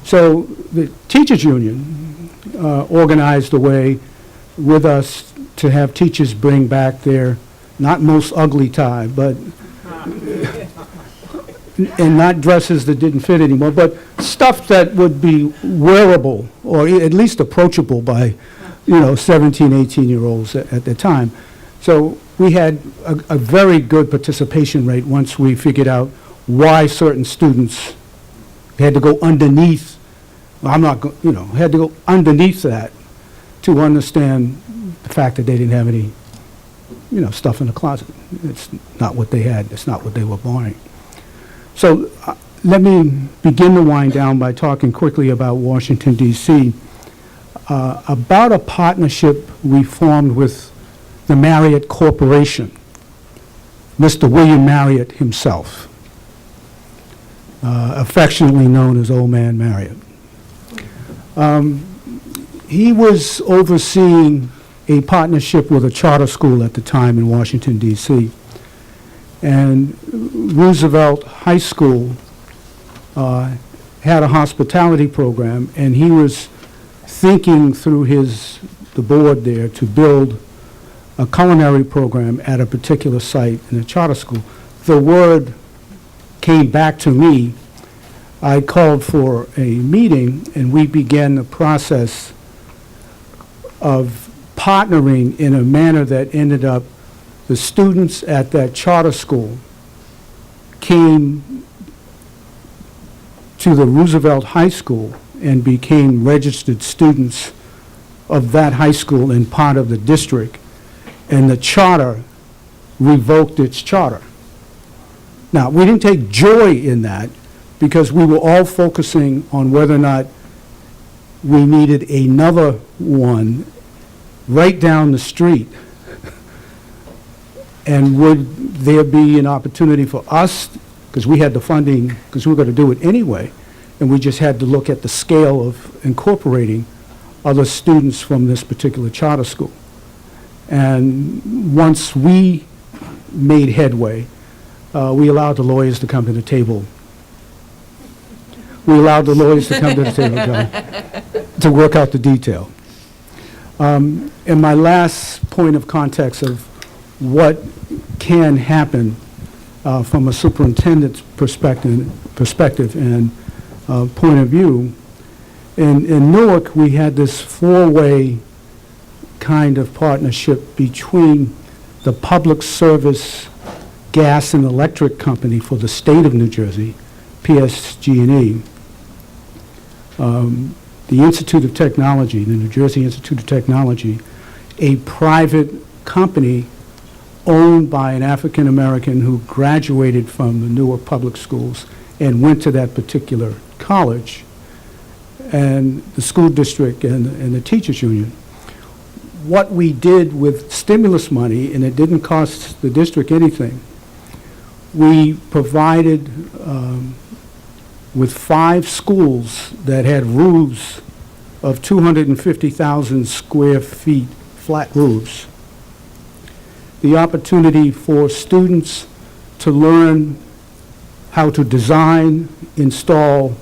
So the teachers union organized a way with us to have teachers bring back their not most ugly tie, but and not dresses that didn't fit anymore, but stuff that would be wearable or at least approachable by 17, 18-year-olds at the time. So we had a very good participation rate once we figured out why certain students had to go underneath. Had to go underneath that to understand the fact that they didn't have any, stuff in the closet. It's not what they had. It's not what they were buying. So let me begin to wind down by talking quickly about Washington, D.C., about a partnership we formed with the Marriott Corporation, Mr. William Marriott himself, affectionately known as Old Man Marriott. He was overseeing a partnership with a charter school at the time in Washington, D.C. And Roosevelt High School had a hospitality program, and he was thinking through the board there to build a culinary program at a particular site in a charter school. The word came back to me. I called for a meeting, and we began the process of partnering in a manner that ended up, the students at that charter school came to the Roosevelt High School and became registered students of that high school and part of the district, and the charter revoked its charter. Now, we didn't take joy in that because we were all focusing on whether or not we needed another one right down the street. And would there be an opportunity for us, because we had the funding, because we were going to do it anyway, and we just had to look at the scale of incorporating other students from this particular charter school. And once we made headway, we allowed the lawyers to come to the table. We allowed the lawyers to come to the table, John, to work out the detail. And my last point of context of what can happen from a superintendent's perspective and point of view, in Newark, we had this four-way kind of partnership between the Public Service Gas and Electric Company for the state of New Jersey, PSG&E, the Institute of Technology, the New Jersey Institute of Technology, a private company owned by an African American who graduated from the Newark Public Schools and went to that particular college, and the school district and the teachers union. What we did with stimulus money, and it didn't cost the district anything, we provided with 5 schools that had roofs of 250,000 square feet, flat roofs, the opportunity for students to learn how to design, install,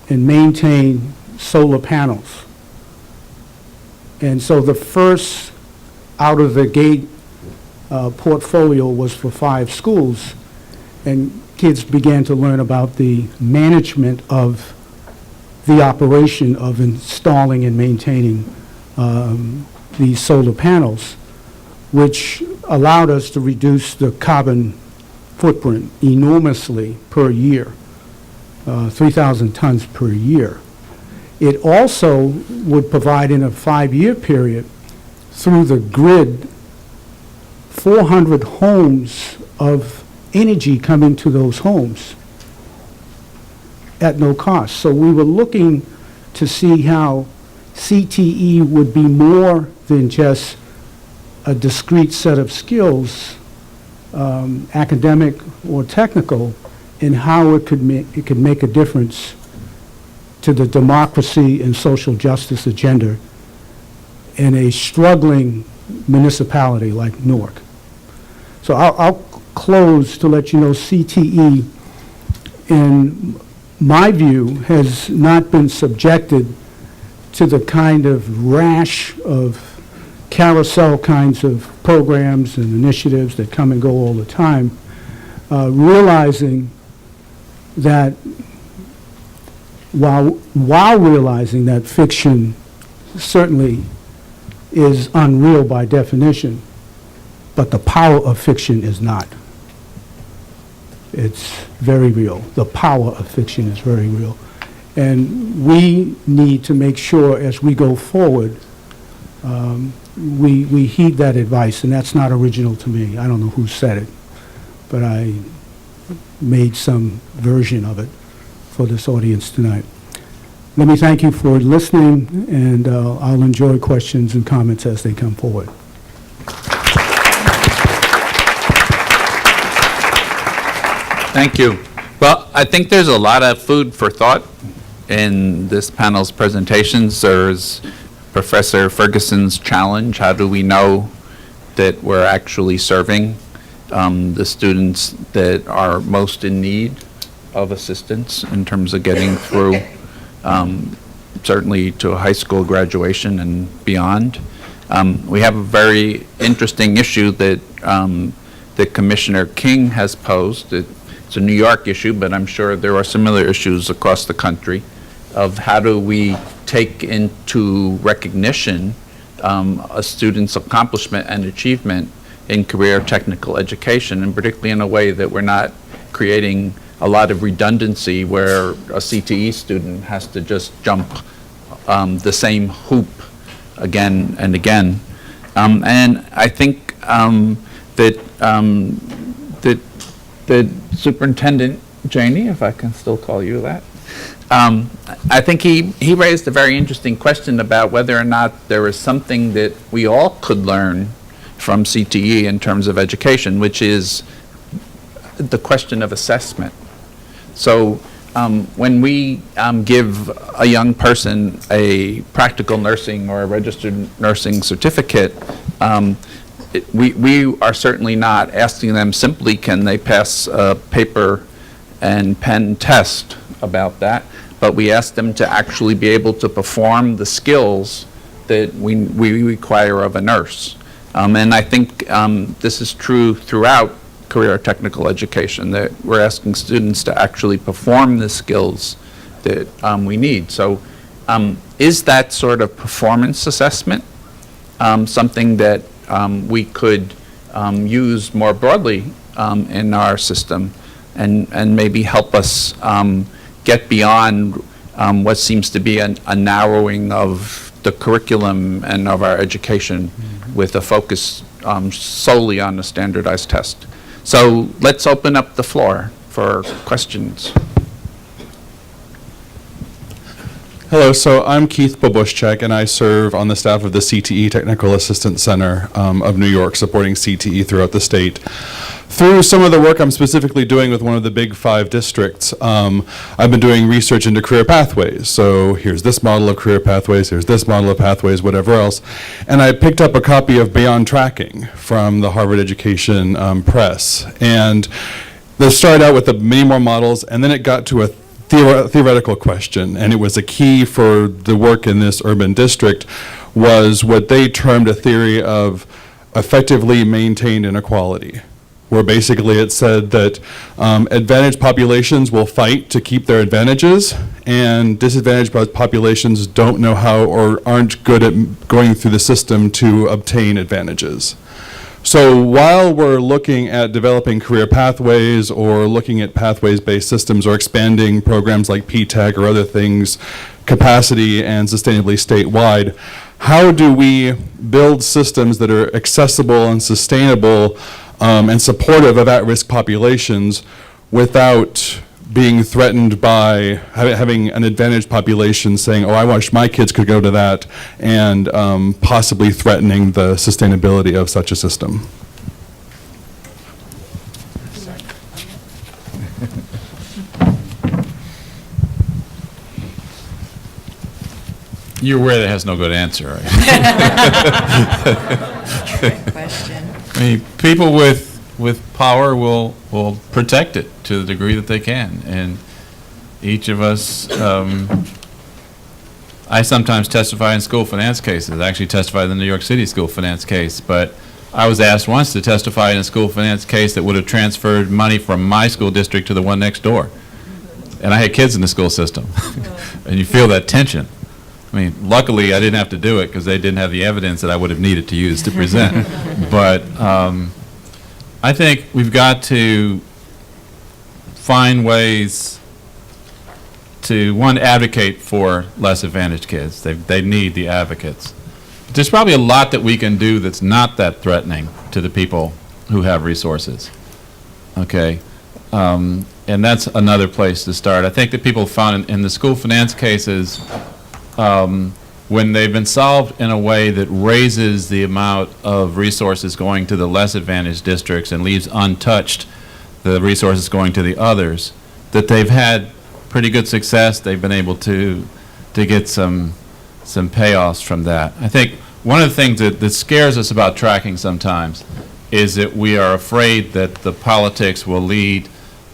and maintain solar panels. And so the first out-of-the-gate portfolio was for 5 schools, and kids began to learn about the management of the operation of installing and maintaining these solar panels, which allowed us to reduce the carbon footprint enormously per year, 3,000 tons per year. It also would provide in a 5-year period through the grid 400 homes of energy coming to those homes at no cost. So we were looking to see how CTE would be more than just a discrete set of skills, academic or technical, and how it could make a difference to the democracy and social justice agenda in a struggling municipality like Newark. So I'll close to let you know CTE, in my view, has not been subjected to the kind of rash of carousel kinds of programs and initiatives that come and go all the time, realizing that while realizing that fiction certainly is unreal by definition, but the power of fiction is not. It's very real. The power of fiction is very real. And we need to make sure as we go forward, we heed that advice, and that's not original to me. I don't know who said it, but I made some version of it for this audience tonight. Let me thank you for listening, and I'll enjoy questions and comments as they come forward. Thank you. Well, I think there's a lot of food for thought in this panel's presentations. There's Professor Ferguson's challenge. How do we know that we're actually serving the students that are most in need of assistance in terms of getting through certainly to a high school graduation and beyond? We have a very interesting issue that that Commissioner King has posed. It's a New York issue, but I'm sure there are similar issues across the country of how do we take into recognition a student's accomplishment and achievement in career technical education, and particularly in a way that we're not creating a lot of redundancy where a CTE student has to just jump the same hoop again and again. And I think that Superintendent Janey, if I can still call you that, I think he raised a very interesting question about whether or not there is something that we all could learn from CTE in terms of education, which is the question of assessment. So when we give a young person a practical nursing or a registered nursing certificate, we are certainly not asking them simply can they pass a paper and pen test about that, but we ask them to actually be able to perform the skills that we require of a nurse. And I think this is true throughout career technical education, that we're asking students to actually perform the skills that we need. So is that sort of performance assessment something that we could use more broadly in our system and maybe help us get beyond what seems to be a narrowing of the curriculum and of our education with a focus solely on the standardized test? So let's open up the floor for questions. Hello, so I'm Keith Babushchek, and I serve on the staff of the CTE Technical Assistance Center of New York, supporting CTE throughout the state. Through some of the work I'm specifically doing with one of the big 5 districts, I've been doing research into career pathways. So here's this model of career pathways, here's this model of pathways, whatever else. And I picked up a copy of Beyond Tracking from the Harvard Education Press. And they started out with the many more models, and then it got to a theoretical question, and it was a key for the work in this urban district, was what they termed a theory of effectively maintained inequality, where basically it said that advantaged populations will fight to keep their advantages, and disadvantaged populations don't know how or aren't good at going through the system to obtain advantages. So while we're looking at developing career pathways or looking at pathways-based systems or expanding programs like P-TECH or other things, capacity and sustainably statewide, how do we build systems that are accessible and sustainable and supportive of at-risk populations without being threatened by having an advantaged population saying, oh, I wish my kids could go to that, and possibly threatening the sustainability of such a system? You're aware that has no good answer, right? Question. I mean, people with power will protect it to the degree that they can, and each of us, I sometimes testify in school finance cases. I actually testified in the New York City school finance case, but I was asked once to testify in a school finance case that would have transferred money from my school district to the one next door. And I had kids in the school system. And you feel that tension. I mean, luckily I didn't have to do it because they didn't have the evidence that I would have needed to use to present. But I think we've got to find ways to, one, advocate for less advantaged kids. They need the advocates. There's probably a lot that we can do that's not that threatening to the people who have resources. Okay? And that's another place to start. I think that people found in the school finance cases, when they've been solved in a way that raises the amount of resources going to the less advantaged districts and leaves untouched the resources going to the others, that they've had pretty good success. They've been able to get some some payoffs from that. I think one of the things that scares us about tracking sometimes is that we are afraid that the politics will lead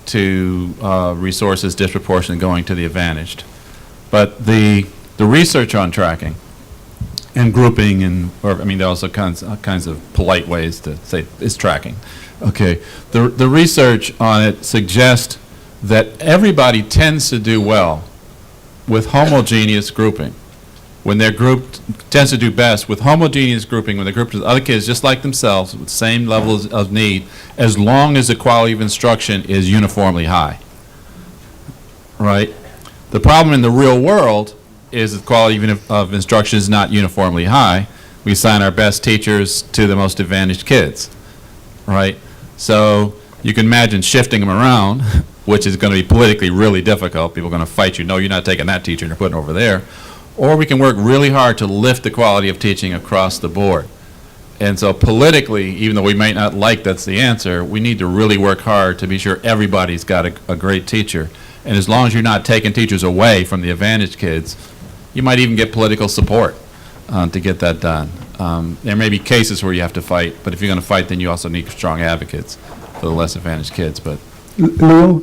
to resources disproportionately going to the advantaged. But the research on tracking and grouping there are also kinds of polite ways to say it's tracking. Okay, the research on it suggests that everybody tends to do well with homogeneous grouping. When they're grouped, tends to do best with homogeneous grouping when they're grouped with other kids just like themselves with the same levels of need, as long as the quality of instruction is uniformly high. Right? The problem in the real world is the quality of instruction is not uniformly high. We assign our best teachers to the most advantaged kids. Right? So you can imagine shifting them around, which is going to be politically really difficult. People are going to fight you. No, you're not taking that teacher and you're putting over there. Or we can work really hard to lift the quality of teaching across the board. And so politically, even though we might not like that's the answer, we need to really work hard to be sure everybody's got a great teacher. And as long as you're not taking teachers away from the advantaged kids, you might even get political support to get that done. There may be cases where you have to fight, but if you're going to fight, then you also need strong advocates for the less advantaged kids. But Leo,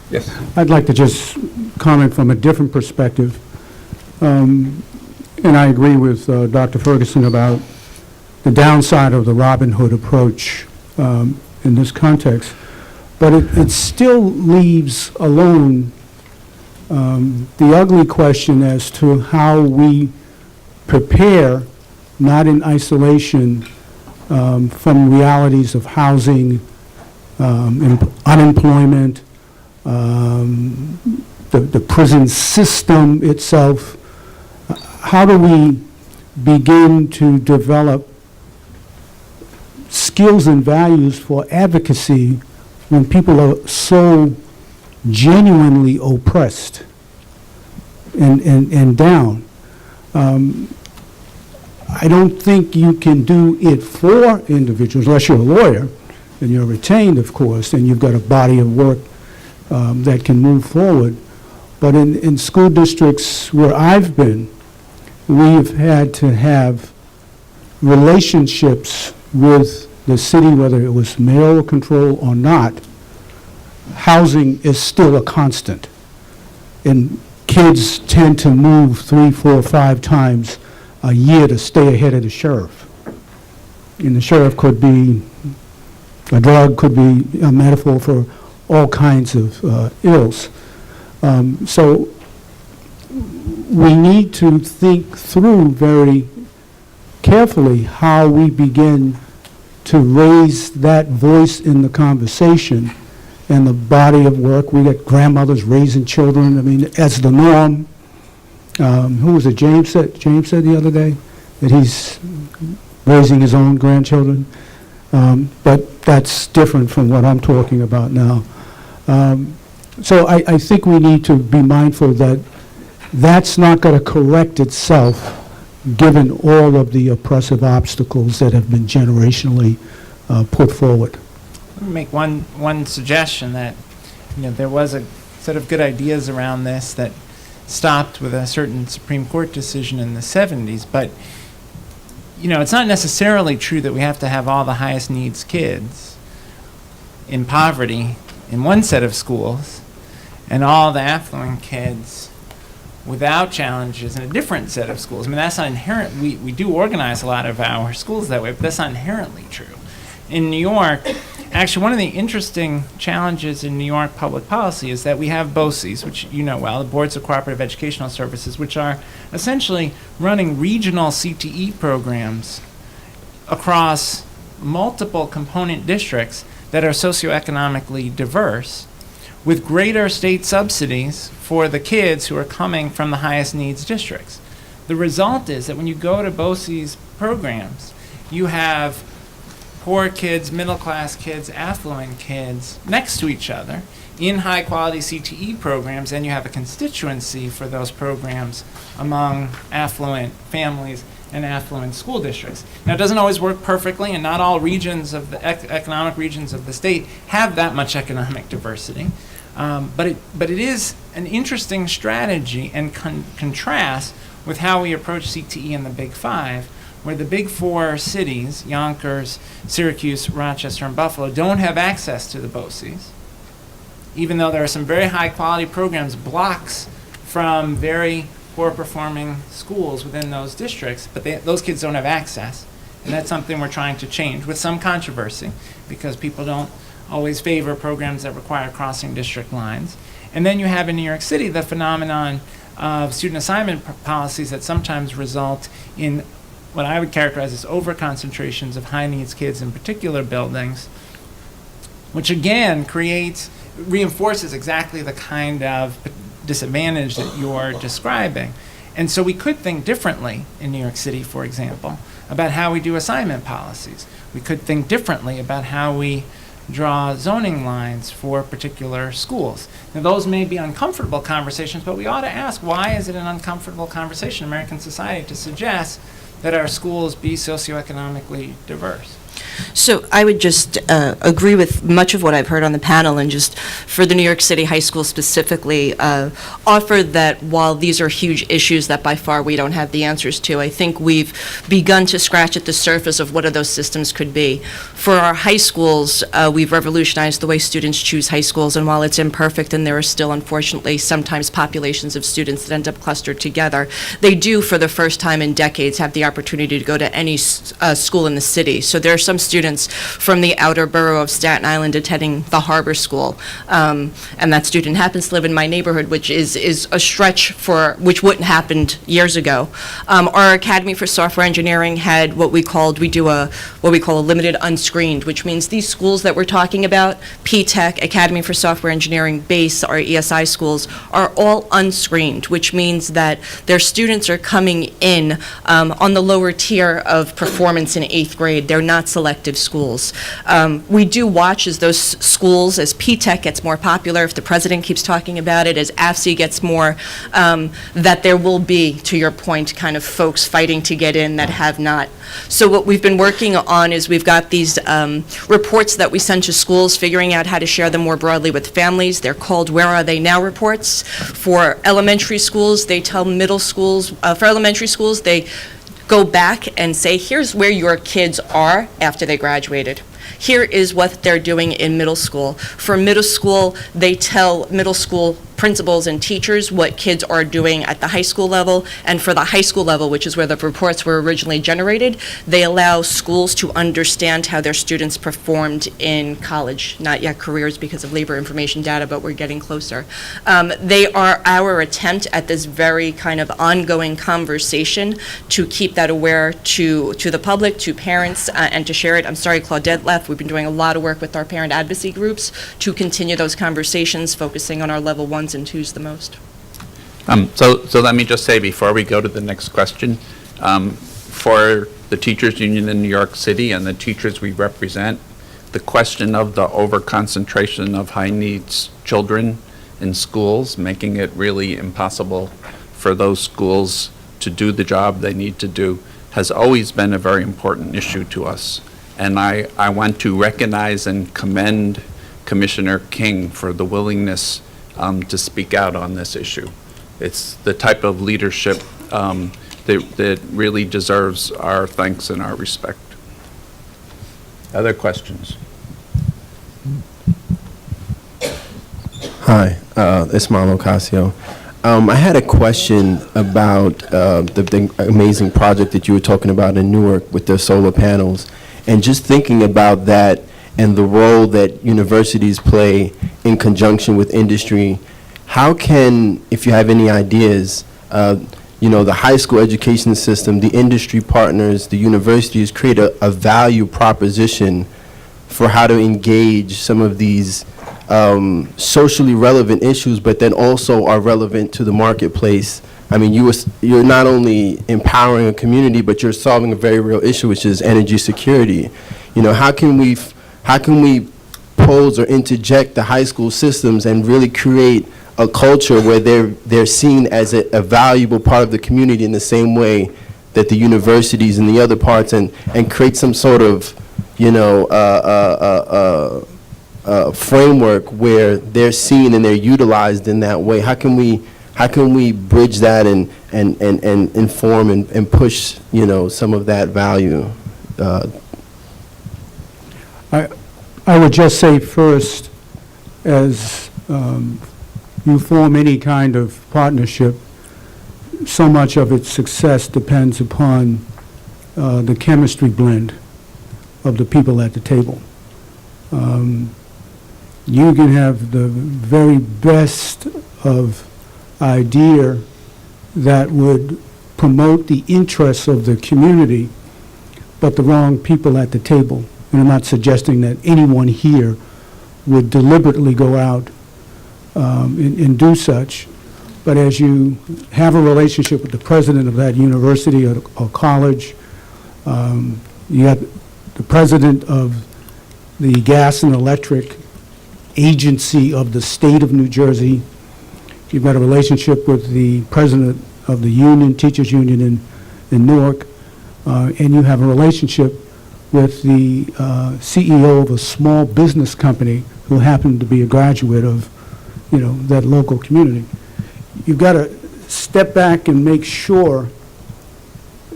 Yes. I'd like to just comment from a different perspective. And I agree with Dr. Ferguson about the downside of the Robin Hood approach in this context. But it still leaves alone the ugly question as to how we prepare, not in isolation, from realities of housing, unemployment, the prison system itself. How do we begin to develop skills and values for advocacy when people are so genuinely oppressed and down? I don't think you can do it for individuals, unless you're a lawyer, and you're retained, of course, and you've got a body of work that can move forward. But in school districts where I've been, we've had to have relationships with the city, whether it was mayoral control or not. Housing is still a constant. And kids tend to move 3, 4, 5 times a year to stay ahead of the sheriff. And the sheriff could be a drug, could be a metaphor for all kinds of ills. So we need to think through very carefully how we begin to raise that voice in the conversation and the body of work. We got grandmothers raising children, I mean, as the norm. Who was it, James said the other day that he's raising his own grandchildren? But that's different from what I'm talking about now. So I think we need to be mindful that that's not going to correct itself given all of the oppressive obstacles that have been generationally put forward. Let me make one suggestion that, there was a set of good ideas around this that stopped with a certain Supreme Court decision in the 70s, but, it's not necessarily true that we have to have all the highest needs kids in poverty in one set of schools and all the affluent kids without challenges in a different set of schools. I mean, that's not inherent. We do organize a lot of our schools that way, but that's not inherently true. In New York, actually, one of the interesting challenges in New York public policy is that we have BOCES, which you know well, the Boards of Cooperative Educational Services, which are essentially running regional CTE programs across multiple component districts that are socioeconomically diverse, with greater state subsidies for the kids who are coming from the highest needs districts. The result is that when you go to BOCES programs, you have poor kids, middle-class kids, affluent kids next to each other in high-quality CTE programs, and you have a constituency for those programs among affluent families and affluent school districts. Now, it doesn't always work perfectly, and not all regions of the economic regions of the state have that much economic diversity. But it is an interesting strategy and contrast with how we approach CTE in the Big Five, where the Big Four cities, Yonkers, Syracuse, Rochester, and Buffalo, don't have access to the BOCES, even though there are some very high-quality programs, blocks from very poor-performing schools within those districts, but those kids don't have access. And that's something we're trying to change with some controversy, because people don't always favor programs that require crossing district lines. And then you have in New York City the phenomenon of student assignment policies that sometimes result in what I would characterize as over-concentrations of high-needs kids in particular buildings, which again reinforces exactly the kind of disadvantage that you're describing. And so we could think differently in New York City, for example, about how we do assignment policies. We could think differently about how we draw zoning lines for particular schools. Now, those may be uncomfortable conversations, but we ought to ask, why is it an uncomfortable conversation in American society to suggest that our schools be socioeconomically diverse? So I would just agree with much of what I've heard on the panel, and just for the New York City high school specifically, offer that while these are huge issues that by far we don't have the answers to, I think we've begun to scratch at the surface of what are those systems could be. For our high schools, we've revolutionized the way students choose high schools, and while it's imperfect and there are still unfortunately sometimes populations of students that end up clustered together, they do for the first time in decades have the opportunity to go to any school in the city. So there are some students from the outer borough of Staten Island attending the Harbor School, and that student happens to live in my neighborhood, which is a stretch which wouldn't happened years ago. Our Academy for Software Engineering had what we call a limited unscreened, which means these schools that we're talking about, P-Tech, Academy for Software Engineering, BASE, our ESI schools, are all unscreened, which means that their students are coming in on the lower tier of performance in 8th grade. They're not selective schools. We do watch as those schools, as P-Tech gets more popular, if the president keeps talking about it, as AFSI gets more, that there will be, to your point, kind of folks fighting to get in that have not. So what we've been working on is we've got these reports that we send to schools, figuring out how to share them more broadly with families. They're called Where Are They Now reports. For elementary schools, they tell middle schools, for elementary schools, they go back and say, here's where your kids are after they graduated. Here is what they're doing in middle school. For middle school, they tell middle school principals and teachers what kids are doing at the high school level, and for the high school level, which is where the reports were originally generated, they allow schools to understand how their students performed in college, not yet careers because of labor information data, but we're getting closer. They are our attempt at this very kind of ongoing conversation to keep that aware to the public, to parents, and to share it. I'm sorry Claudette left. We've been doing a lot of work with our parent advocacy groups to continue those conversations, focusing on our level 1s and 2s the most. So let me just say before we go to the next question, for the Teachers Union in New York City and the teachers we represent, the question of the over-concentration of high-needs children in schools, making it really impossible for those schools to do the job they need to do, has always been a very important issue to us. And I want to recognize and commend Commissioner King for the willingness to speak out on this issue. It's the type of leadership that really deserves our thanks and our respect. Other questions? Hi, it's Marlo Casio. I had a question about the amazing project that you were talking about in Newark with the solar panels, and just thinking about that and the role that universities play in conjunction with industry. How can, if you have any ideas, the high school education system, the industry partners, the universities create a value proposition for how to engage some of these socially relevant issues, but then also are relevant to the marketplace? I mean, you're not only empowering a community, but you're solving a very real issue, which is energy security. How can we pose or interject the high school systems and really create a culture where they're seen as a valuable part of the community in the same way that the universities and the other parts, and create some sort of framework where they're seen and they're utilized in that way? How can we bridge that and inform and push, some of that value? I would just say first, as you form any kind of partnership, so much of its success depends upon the chemistry blend of the people at the table. You can have the very best of idea that would promote the interests of the community, but the wrong people at the table. And I'm not suggesting that anyone here would deliberately go out and do such. But as you have a relationship with the president of that university or college, you have the president of the gas and electric agency of the state of New Jersey, you've got a relationship with the president of the union, teachers union in Newark, and you have a relationship with the CEO of a small business company who happened to be a graduate of, that local community. You've got to step back and make sure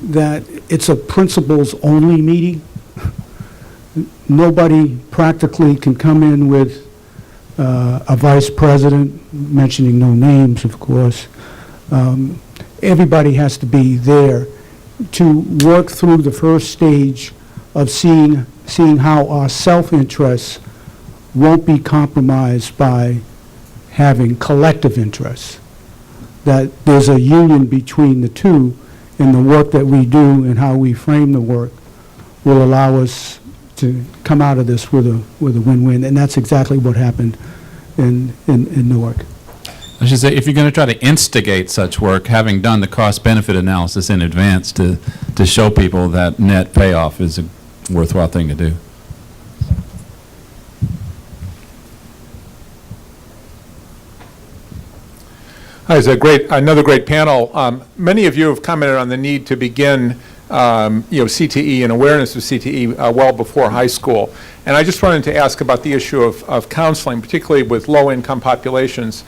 that it's a principles-only meeting. Nobody practically can come in with a vice president, mentioning no names, of course. Everybody has to be there to work through the first stage of seeing how our self-interests won't be compromised by having collective interests, that there's a union between the two, and the work that we do and how we frame the work will allow us to come out of this with a win-win, and that's exactly what happened in Newark. I should say, if you're going to try to instigate such work, having done the cost-benefit analysis in advance to show people that net payoff is a worthwhile thing to do. Hi, it's another great panel. Many of you have commented on the need to begin, CTE and awareness of CTE well before high school. And I just wanted to ask about the issue of counseling, particularly with low-income populations.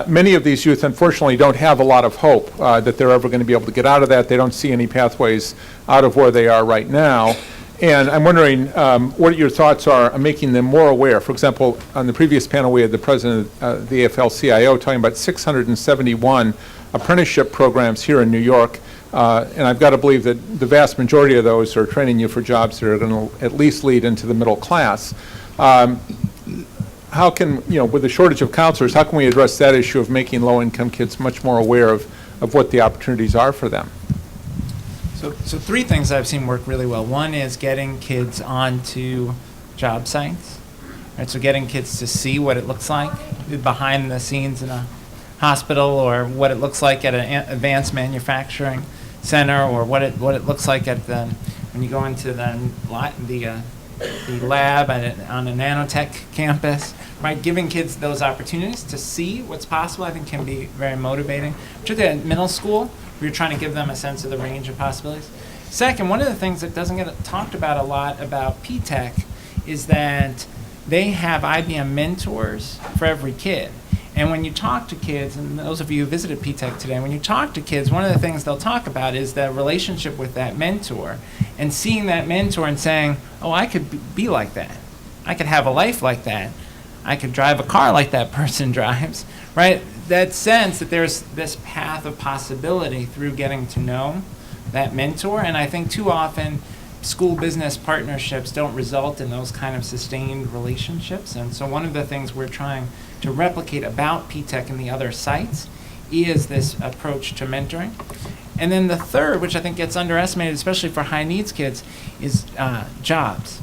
Many of these youth, unfortunately, don't have a lot of hope that they're ever going to be able to get out of that. They don't see any pathways out of where they are right now. And I'm wondering what your thoughts are on making them more aware. For example, on the previous panel, we had the president of the AFL-CIO talking about 671 apprenticeship programs here in New York. And I've got to believe that the vast majority of those are training you for jobs that are going to at least lead into the middle class. How can, with the shortage of counselors, how can we address that issue of making low-income kids much more aware of what the opportunities are for them? So three things I've seen work really well. One is getting kids onto job sites, right? So getting kids to see what it looks like behind the scenes in a hospital, or what it looks like at an advanced manufacturing center, or what it looks like at when you go into the lab on a nanotech campus, right? Giving kids those opportunities to see what's possible, I think, can be very motivating, particularly at middle school. We're trying to give them a sense of the range of possibilities. Second, one of the things that doesn't get talked about a lot about P-TECH is that they have IBM mentors for every kid. And when you talk to kids, and those of you who visited P-TECH today, when you talk to kids, one of the things they'll talk about is the relationship with that mentor, and seeing that mentor and saying, oh, I could be like that. I could have a life like that. I could drive a car like that person drives, right? That sense that there's this path of possibility through getting to know that mentor. And I think too often school-business partnerships don't result in those kind of sustained relationships. And so one of the things we're trying to replicate about P-TECH and the other sites is this approach to mentoring. And then the third, which I think gets underestimated, especially for high-needs kids, is jobs.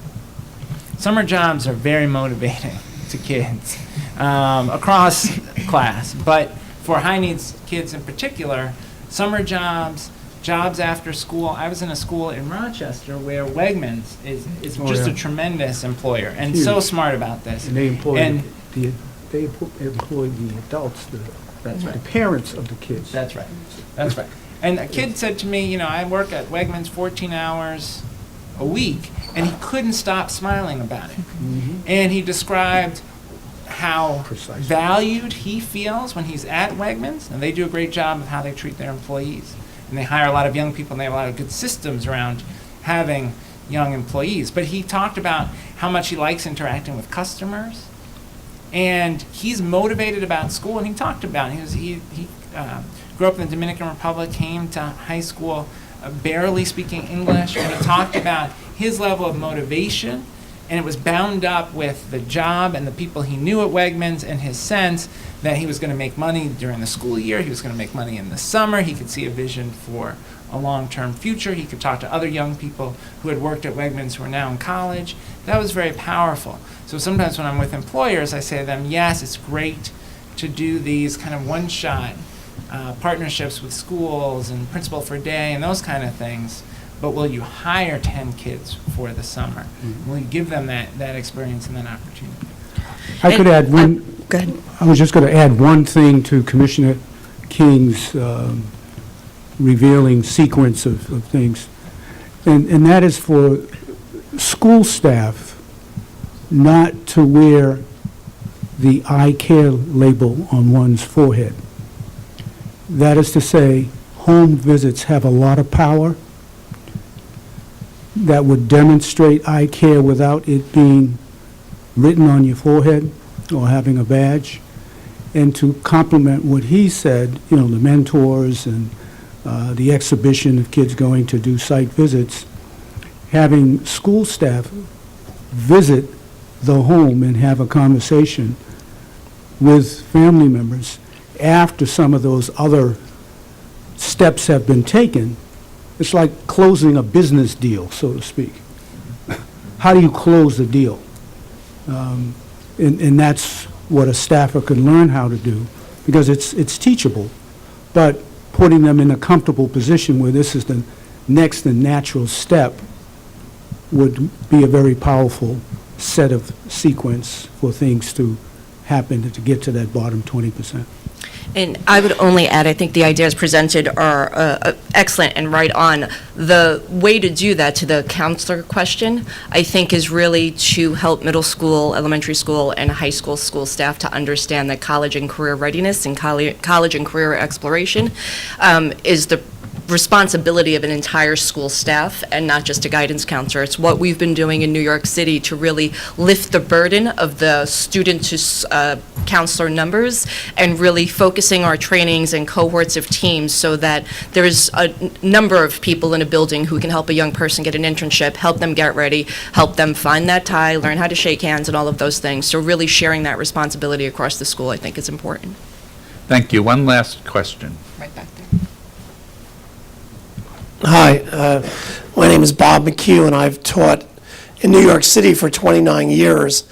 Summer jobs are very motivating to kids across class, but for high-needs kids in particular, summer jobs, jobs after school. I was in a school in Rochester where Wegmans is just a tremendous employer and so smart about this. And they employ the adults, the parents of the kids. That's right. That's right. And a kid said to me, I work at Wegmans 14 hours a week, and he couldn't stop smiling about it. And he described how Precisely. valued he feels when he's at Wegmans, and they do a great job of how they treat their employees. And they hire a lot of young people, and they have a lot of good systems around having young employees. But he talked about how much he likes interacting with customers, and he's motivated about school. And he talked about he grew up in the Dominican Republic, came to high school barely speaking English, and he talked about his level of motivation, and it was bound up with the job and the people he knew at Wegmans, and his sense that he was going to make money during the school year, he was going to make money in the summer, he could see a vision for a long-term future, he could talk to other young people who had worked at Wegmans who are now in college. That was very powerful. So sometimes when I'm with employers, I say to them, yes, it's great to do these kind of one-shot partnerships with schools and Principal for a Day and those kind of things, but will you hire 10 kids for the summer? Will you give them that experience and that opportunity? I could add one, Go ahead. I was just going to add one thing to Commissioner King's revealing sequence of things, and that is for school staff not to wear the I care label on one's forehead. That is to say, home visits have a lot of power that would demonstrate I care without it being written on your forehead or having a badge. And to complement what he said, the mentors and the exhibition of kids going to do site visits, having school staff visit the home and have a conversation with family members after some of those other steps have been taken. It's like closing a business deal, so to speak. How do you close the deal? And that's what a staffer can learn how to do, because it's teachable, but putting them in a comfortable position where this is the next and natural step would be a very powerful set of sequence for things to happen to get to that bottom 20%. And I would only add, I think the ideas presented are excellent and right on. The way to do that, to the counselor question, I think is really to help middle school, elementary school, and high school staff to understand that college and career readiness and college and career exploration is the responsibility of an entire school staff and not just a guidance counselor. It's what we've been doing in New York City to really lift the burden of the student to counselor numbers and really focusing our trainings and cohorts of teams so that there's a number of people in a building who can help a young person get an internship, help them get ready, help them find that tie, learn how to shake hands and all of those things. So really sharing that responsibility across the school, I think, is important. Thank you. One last question. Right back there. Hi, my name is Bob McHugh, and I've taught in New York City for 29 years,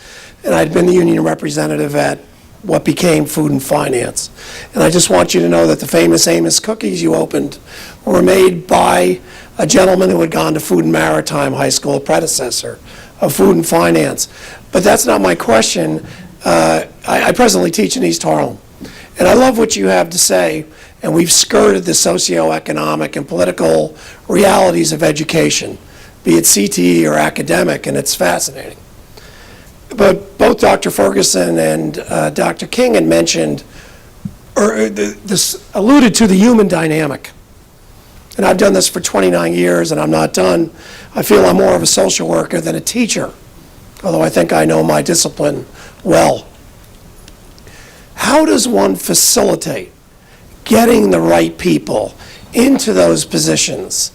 and I'd been the union representative at what became Food and Finance. And I just want you to know that the famous Amos cookies you opened were made by a gentleman who had gone to Food and Maritime High School, a predecessor of Food and Finance. But that's not my question. I presently teach in East Harlem, and I love what you have to say. And we've skirted the socioeconomic and political realities of education, be it CTE or academic, and it's fascinating. But both Dr. Ferguson and Dr. King had mentioned, or this alluded to the human dynamic. And I've done this for 29 years, and I'm not done. I feel I'm more of a social worker than a teacher, although I think I know my discipline well. How does one facilitate getting the right people into those positions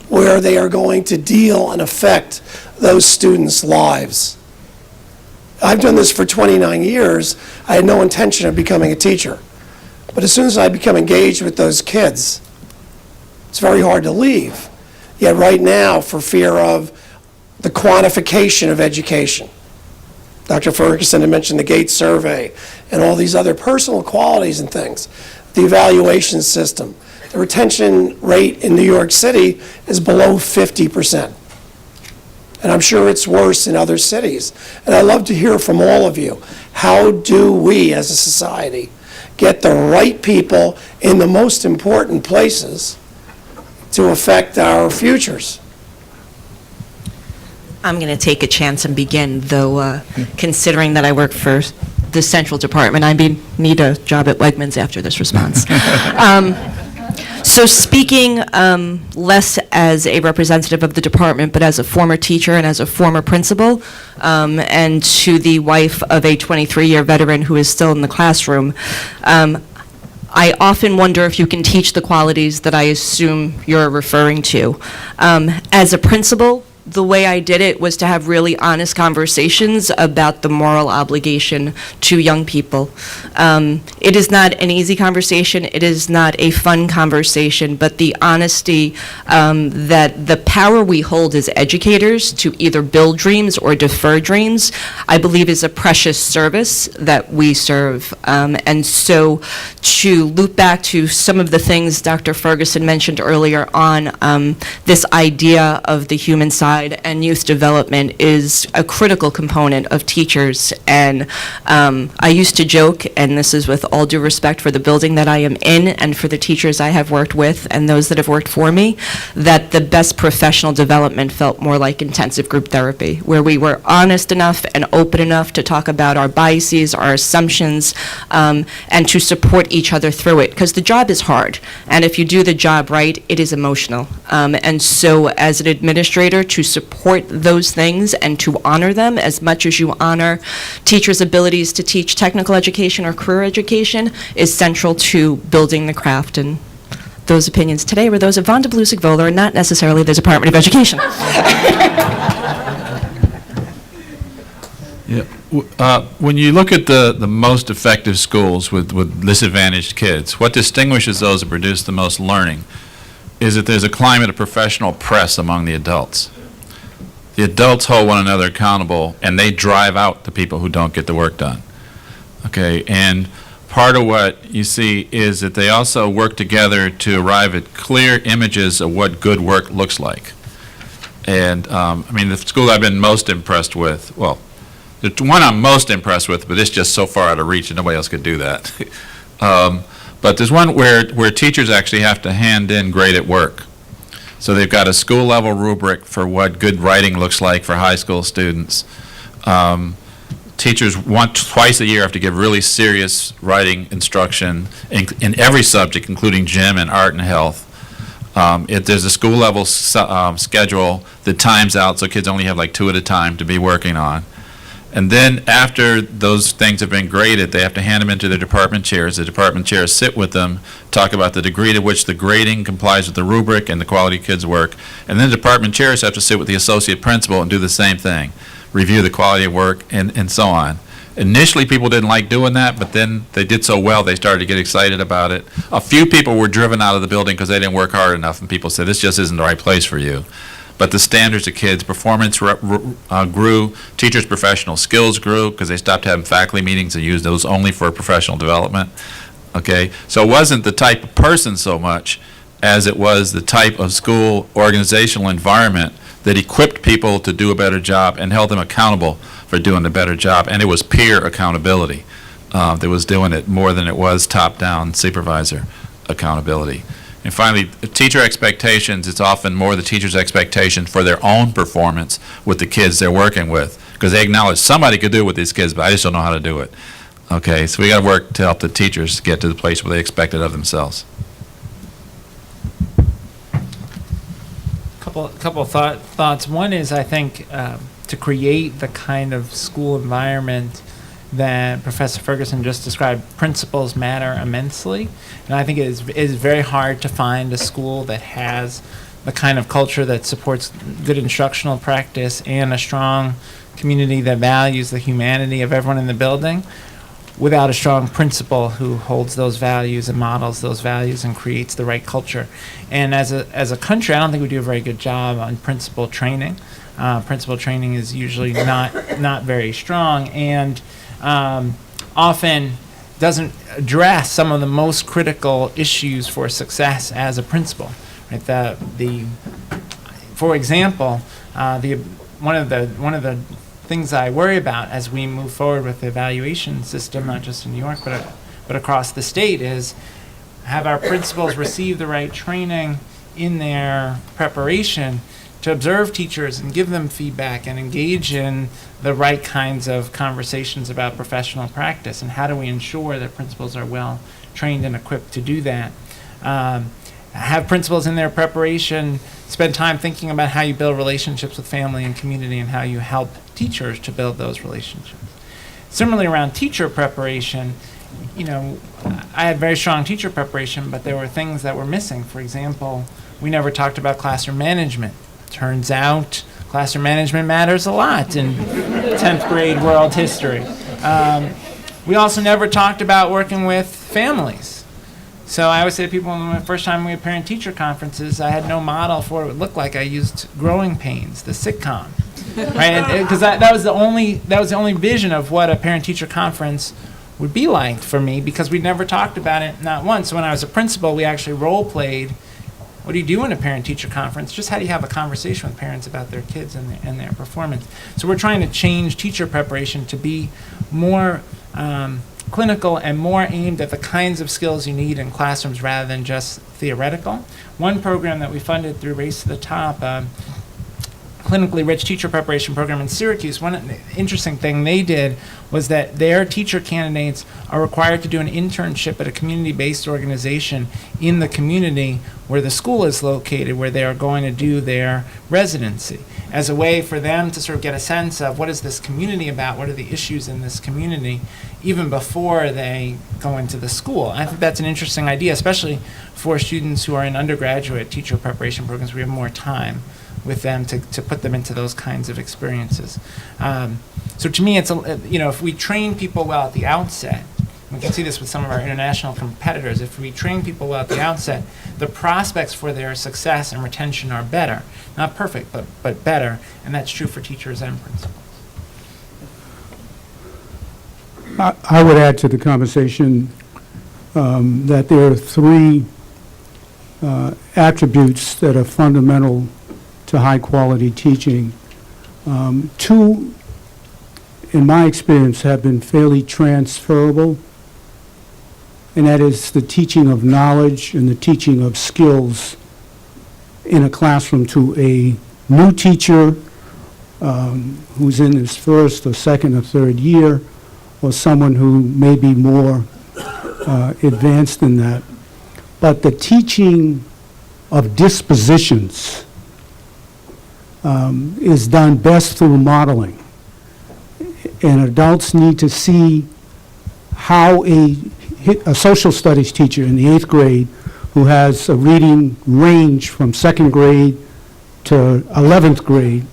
where they are going to deal and affect those students' lives? I've done this for 29 years. I had no intention of becoming a teacher. But as soon as I become engaged with those kids, it's very hard to leave. Yet right now, for fear of the quantification of education, Dr. Ferguson had mentioned the Gates survey and all these other personal qualities and things. The evaluation system. The retention rate in New York City is below 50%. And I'm sure it's worse in other cities. And I'd love to hear from all of you. How do we as a society get the right people in the most important places to affect our futures? I'm going to take a chance and begin, though, considering that I work for the central department, I need a job at Wegmans after this response. So speaking less as a representative of the department, but as a former teacher and as a former principal, and to the wife of a 23-year veteran who is still in the classroom, I often wonder if you can teach the qualities that I assume you're referring to. As a principal, the way I did it was to have really honest conversations about the moral obligation to young people. It is not an easy conversation. It is not a fun conversation, but the honesty that the power we hold as educators to either build dreams or defer dreams, I believe is a precious service that we serve. And so to loop back to some of the things Dr. Ferguson mentioned earlier on, this idea of the human side and youth development is a critical component of teachers. And I used to joke, and this is with all due respect for the building that I am in and for the teachers I have worked with and those that have worked for me, that the best professional development felt more like intensive group therapy, where we were honest enough and open enough to talk about our biases, our assumptions, and to support each other through it. Because the job is hard, and if you do the job right, it is emotional. And so as an administrator, to support those things and to honor them as much as you honor teachers' abilities to teach technical education or career education is central to building the craft. And those opinions today were those of Von de Bluesig-Voller, and not necessarily the Department of Education. When you look at the most effective schools with disadvantaged kids, what distinguishes those that produce the most learning is that there's a climate of professional press among the adults. The adults hold one another accountable, and they drive out the people who don't get the work done. Okay, and part of what you see is that they also work together to arrive at clear images of what good work looks like. And I mean, the school I've been most impressed with, well, the one I'm most impressed with, but it's just so far out of reach and nobody else could do that. But there's one where teachers actually have to hand in grade at work. So they've got a school level rubric for what good writing looks like for high school students. Teachers twice a year have to give really serious writing instruction in every subject, including gym and art and health. There's a school level schedule that times out, so kids only have like 2 at a time to be working on. And then after those things have been graded, they have to hand them into the department chairs. The department chairs sit with them, talk about the degree to which the grading complies with the rubric and the quality of kids' work. And then the department chairs have to sit with the associate principal and do the same thing, review the quality of work and so on. Initially, people didn't like doing that, but then they did so well, they started to get excited about it. A few people were driven out of the building because they didn't work hard enough, and people said, this just isn't the right place for you. But the standards of kids' performance grew, teachers' professional skills grew because they stopped having faculty meetings and used those only for professional development. Okay, so it wasn't the type of person so much as it was the type of school organizational environment that equipped people to do a better job and held them accountable for doing a better job. And it was peer accountability that was doing it more than it was top-down supervisor accountability. And finally, teacher expectations, it's often more the teacher's expectation for their own performance with the kids they're working with, because they acknowledge somebody could do it with these kids, but I just don't know how to do it. Okay, so we got to work to help the teachers get to the place where they expect it of themselves. Couple thoughts. One is, I think, to create the kind of school environment that Professor Ferguson just described, principles matter immensely. And I think it is very hard to find a school that has the kind of culture that supports good instructional practice and a strong community that values the humanity of everyone in the building without a strong principal who holds those values and models those values and creates the right culture. And as a country, I don't think we do a very good job on principal training. Principal training is usually not very strong, and often doesn't address some of the most critical issues for success as a principal. Right? For example, one of the things I worry about as we move forward with the evaluation system, not just in New York but across the state, is have our principals receive the right training in their preparation to observe teachers and give them feedback and engage in the right kinds of conversations about professional practice, and how do we ensure that principals are well trained and equipped to do that. Have principals in their preparation spend time thinking about how you build relationships with family and community and how you help teachers to build those relationships. Similarly, around teacher preparation, you know, I had very strong teacher preparation, but there were things that were missing. For example, we never talked about classroom management. Turns out classroom management matters a lot in 10th grade world history. We also never talked about working with families. So I always say to people, the first time we had parent-teacher conferences, I had no model for what it would look like. I used Growing Pains, the sitcom, right? Because that was the only vision of what a parent-teacher conference would be like for me, because we never talked about it, not once. So when I was a principal, we actually role-played, what do you do in a parent-teacher conference? Just how do you have a conversation with parents about their kids and their performance? So we're trying to change teacher preparation to be more clinical and more aimed at the kinds of skills you need in classrooms rather than just theoretical. One program that we funded through Race to the Top, clinically rich teacher preparation program in Syracuse, one interesting thing they did was that their teacher candidates are required to do an internship at a community-based organization in the community where the school is located, where they are going to do their residency, as a way for them to sort of get a sense of what is this community about, what are the issues in this community, even before they go into the school. I think that's an interesting idea, especially for students who are in undergraduate teacher preparation programs. We have more time with them to put them into those kinds of experiences. So to me, it's if we train people well at the outset, we can see this with some of our international competitors, if we train people well at the outset, the prospects for their success and retention are better. Not perfect, but better, and that's true for teachers and principals. I would add to the conversation that there are three attributes that are fundamental to high-quality teaching. Two, in my experience, have been fairly transferable, and that is the teaching of knowledge and the teaching of skills in a classroom to a new teacher who's in his first or second or third year, or someone who may be more advanced in that. But the teaching of dispositions is done best through modeling. And adults need to see how a social studies teacher in the 8th grade who has a reading range from 2nd grade to 11th grade,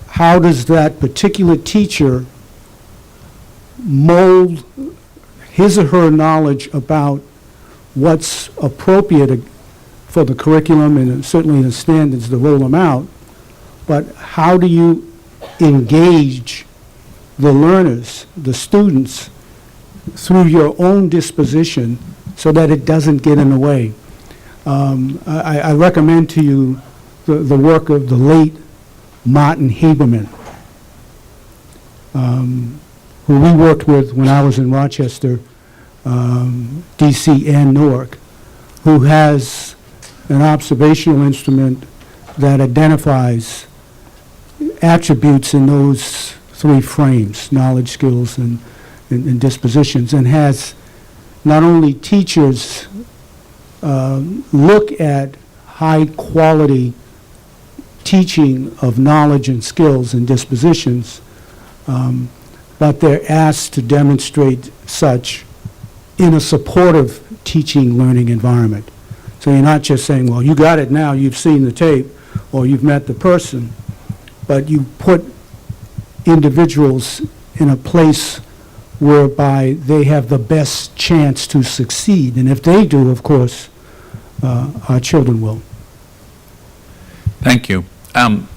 how does that particular teacher mold his or her knowledge about what's appropriate for the curriculum and certainly the standards to roll them out, but how do you engage the learners, the students, through your own disposition so that it doesn't get in the way. I recommend to you the work of the late Martin Haberman, who we worked with when I was in Rochester, DC, and Newark, who has an observational instrument that identifies attributes in those three frames, knowledge, skills, and dispositions, and has not only teachers look at high-quality teaching of knowledge and skills and dispositions, but they're asked to demonstrate such in a supportive teaching learning environment. So you're not just saying, well, you got it now, you've seen the tape, or you've met the person, but you put individuals in a place whereby they have the best chance to succeed. And if they do, of course, our children will. Thank you. I'm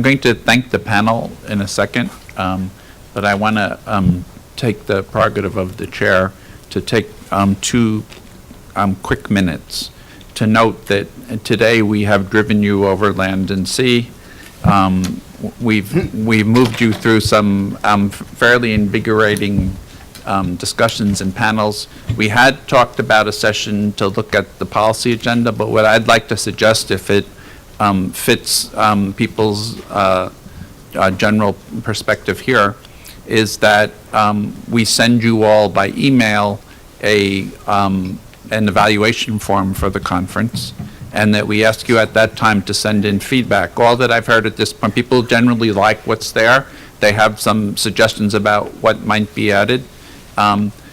going to thank the panel in a second, but I want to take the prerogative of the chair to take 2 quick minutes to note that today we have driven you over land and sea. We've moved you through some fairly invigorating discussions and panels. We had talked about a session to look at the policy agenda, but what I'd like to suggest, if it fits people's general perspective here, is that we send you all by email an evaluation form for the conference, and that we ask you at that time to send in feedback. All that I've heard at this point, people generally like what's there. They have some suggestions about what might be added.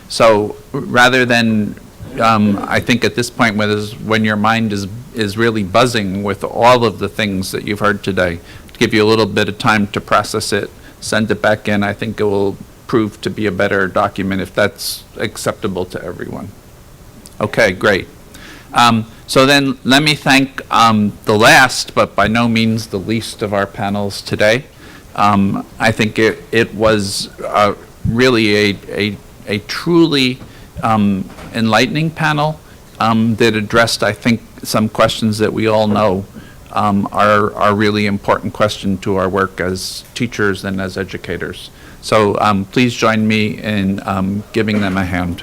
So rather than, I think at this point, when your mind is really buzzing with all of the things that you've heard today, to give you a little bit of time to process it, send it back in, I think it will prove to be a better document if that's acceptable to everyone. Okay, great. So then let me thank the last, but by no means the least of our panels today. I think it was really a truly enlightening panel that addressed, I think, some questions that we all know are really important questions to our work as teachers and as educators. So please join me in giving them a hand.